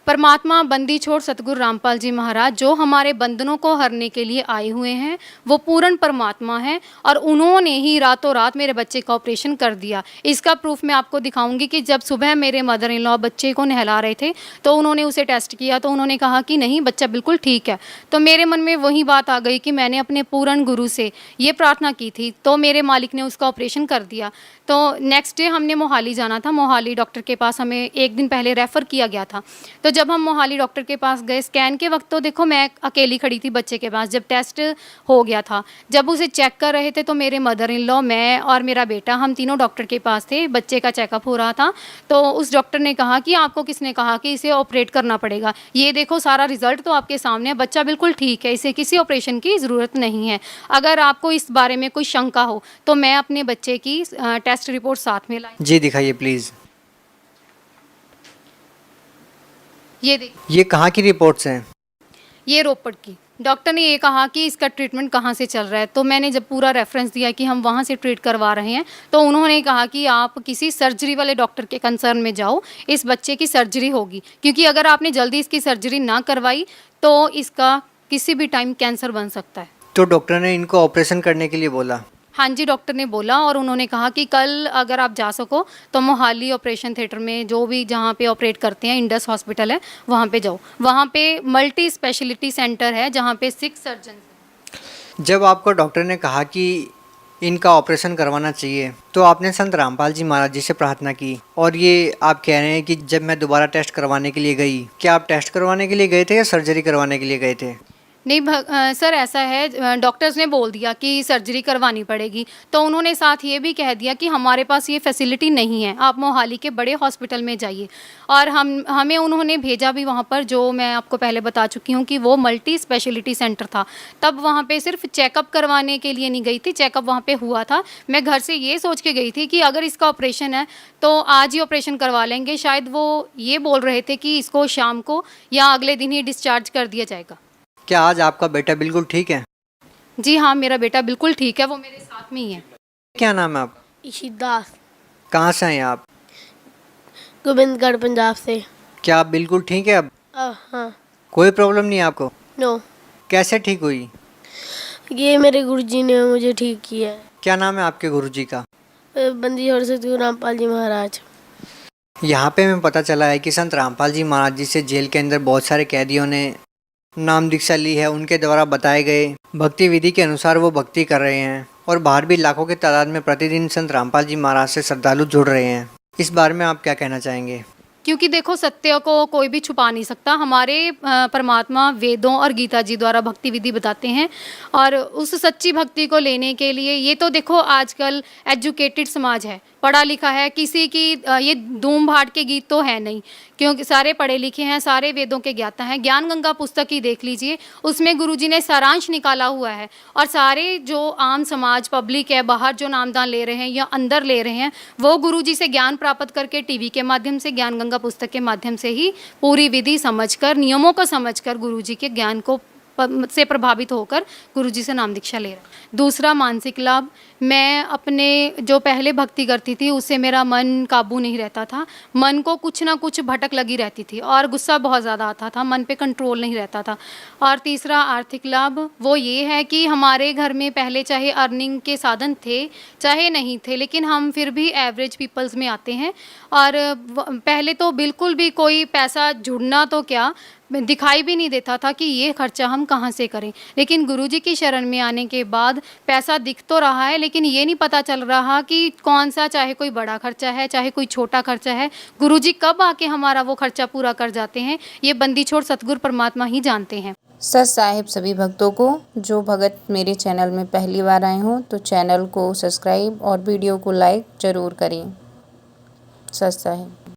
परमात्मा बंदी छोड़ सतगुरु रामपाल जी महाराज जो हमारे बंधनों को हरने के लिए आए हुए हैं, वो पूर्ण परमात्मा हैं और उन्होंने ही रातों रात मेरे बच्चे का ऑपरेशन कर दिया। इसका प्रूफ मैं आपको दिखाऊंगी कि जब सुबह मेरे मदर इन लॉ बच्चे को नहला रहे थे तो उन्होंने उसे टेस्ट किया तो उन्होंने कहा कि नहीं बच्चा बिल्कुल ठीक है। तो मेरे मन में वही बात आ गई कि मैंने अपने पूर्ण गुरु से ये प्रार्थना की थी तो मेरे मालिक ने उसका ऑपरेशन कर दिया। तो नेक्स्ट डे हमने मोहाली जाना था, मोहाली डॉक्टर के पास हमें 1 दिन पहले रेफ़र किया गया था। तो जब हम मोहाली डॉक्टर के पास गए स्कैन के वक्त तो देखो मैं अकेली खड़ी थी बच्चे के पास, जब टेस्ट हो गया था जब उसे चेक कर रहे थे तो मेरे मदर इन लॉ, मैं और मेरा बेटा हम तीनों डॉक्टर के पास थे, बच्चे का चेकअप हो रहा था। तो उस डॉक्टर ने कहा कि आपको किसने कहा कि इसे ऑपरेट करना पड़ेगा, ये देखो सारा रिजल्ट तो आपके सामने है, बच्चा बिल्कुल ठीक है, इसे किसी ऑपरेशन की ज़रूरत नहीं है। अगर आपको इस बारे में कोई शंका हो तो मैं अपने बच्चे की टेस्ट रिपोर्ट साथ में लाई। जी दिखाइए प्लीज़। ये देखिए, ये कहाँ की रिपोर्ट्स हैं? ये रोपड़ की। डॉक्टर ने ये कहा कि इसका ट्रीटमेंट कहाँ से चल रहा है, तो मैंने जब पूरा रेफरेंस दिया कि हम वहाँ से ट्रीट करवा रहे हैं तो उन्होंने कहा कि आप किसी सर्जरी वाले डॉक्टर के कंसर्न में जाओ, इस बच्चे की सर्जरी होगी, क्योंकि अगर आपने जल्दी इसकी सर्जरी ना करवाई तो इसका किसी भी टाइम कैंसर बन सकता है। तो डॉक्टर ने इनको ऑपरेशन करने के लिए बोला? हाँ जी, डॉक्टर ने बोला और उन्होंने कहा कि कल अगर आप जा सको तो मोहाली ऑपरेशन थिएटर में जो भी जहाँ पे ऑपरेट करते हैं इंडस हॉस्पिटल है वहाँ पे जाओ, वहाँ पे मल्टी स्पेशलिटी सेंटर है जहाँ पे 6 सर्जन हैं। जब आपको डॉक्टर ने कहा कि इनका ऑपरेशन करवाना चाहिए तो आपने संत रामपाल जी महाराज जी से प्रार्थना की और ये आप कह रहे हैं कि जब मैं दोबारा टेस्ट करवाने के लिए गई, क्या आप टेस्ट करवाने के लिए गए थे या सर्जरी करवाने के लिए गए थे? नहीं सर ऐसा है, डॉक्टर्स ने बोल दिया कि सर्जरी करवानी पड़ेगी तो उन्होंने साथ ये भी कह दिया कि हमारे पास ये फैसिलिटी नहीं है, आप मोहाली के बड़े हॉस्पिटल में जाइए। और हमें उन्होंने भेजा भी वहाँ पर, जो मैं आपको पहले बता चुकी हूँ कि वो मल्टी स्पेशलिटी सेंटर था। तब वहाँ पे सिर्फ चेकअप करवाने के लिए नहीं गई थी, चेकअप वहाँ पे हुआ था। मैं घर से ये सोच के गई थी कि अगर इसका ऑपरेशन है तो आज ही ऑपरेशन करवा लेंगे, शायद वो ये बोल रहे थे कि इसको शाम को या अगले दिन ही डिस्चार्ज कर दिया जाएगा। क्या आज आपका बेटा बिल्कुल ठीक है? जी हाँ, मेरा बेटा बिल्कुल ठीक है, वो मेरे साथ में ही है। क्या नाम है आप? इशित दास। कहाँ से हैं आप? गोविंदगढ़ पंजाब से। क्या आप बिल्कुल ठीक है अब? हाँ। कोई प्रॉब्लम नहीं है आपको? नो। कैसे ठीक हुई? ये मेरे गुरुजी ने मुझे ठीक किया है। क्या नाम है आपके गुरुजी का? बंदी छोड़ सतगुरु रामपाल जी महाराज। यहाँ पे हमें पता चला है कि संत रामपाल जी महाराज जी से जेल के अंदर बहुत सारे कैदियों ने नाम दीक्षा ली है, उनके द्वारा बताए गए भक्ति विधि के अनुसार वो भक्ति कर रहे हैं और बाहर भी लाखों की तादाद में प्रतिदिन संत रामपाल जी महाराज से श्रद्धालु जुड़ रहे हैं। इस बारे में आप क्या कहना चाहेंगे? क्योंकि देखो सत्य को कोई भी छुपा नहीं सकता, हमारे परमात्मा वेदों और गीता जी द्वारा भक्ति विधि बताते हैं और उस सच्ची भक्ति को लेने के लिए ये तो देखो आजकल एजुकेटेड समाज है, पढ़ा लिखा है, किसी की ये धूम भाट के गीत तो है नहीं, क्योंकि सारे पढ़े लिखे हैं, सारे वेदों के ज्ञाता हैं। ज्ञान गंगा पुस्तक ही देख लीजिए, उसमें गुरुजी ने सारांश निकाला हुआ है। और सारे जो आम समाज पब्लिक है, बाहर जो नामदान ले रहे हैं या अंदर ले रहे हैं, वो गुरुजी से ज्ञान प्राप्त करके टीवी के माध्यम से, ज्ञान गंगा पुस्तक के माध्यम से ही पूरी विधि समझकर, नियमों को समझकर गुरुजी के ज्ञान को से प्रभावित होकर गुरुजी से नाम दीक्षा ले रहा है। दूसरा मानसिक लाभ, मैं अपने जो पहले भक्ति करती थी उससे मेरा मन काबू नहीं रहता था, मन को कुछ ना कुछ भटक लगी रहती थी और गुस्सा बहुत ज़्यादा आता था, मन पे कंट्रोल नहीं रहता था। और तीसरा आर्थिक लाभ वो ये है कि हमारे घर में पहले चाहे अर्निंग के साधन थे चाहे नहीं थे, लेकिन हम फिर भी एवरेज पीपल्स में आते हैं। और पहले तो बिल्कुल भी कोई पैसा जुड़ना तो क्या दिखाई भी नहीं देता था कि ये खर्चा हम कहाँ से करें, लेकिन गुरुजी की शरण में आने के बाद पैसा दिख तो रहा है, लेकिन ये नहीं पता चल रहा कि कौन सा, चाहे कोई बड़ा खर्चा है चाहे कोई छोटा खर्चा है, गुरुजी कब आके हमारा वो खर्चा पूरा कर जाते हैं, ये बंदी छोड़ सतगुरु परमात्मा ही जानते हैं। सच साहिब सभी भक्तों को, जो भगत मेरे चैनल में पहली बार आए हों तो चैनल को सब्सक्राइब और वीडियो को लाइक ज़रूर करें। सच साहिब।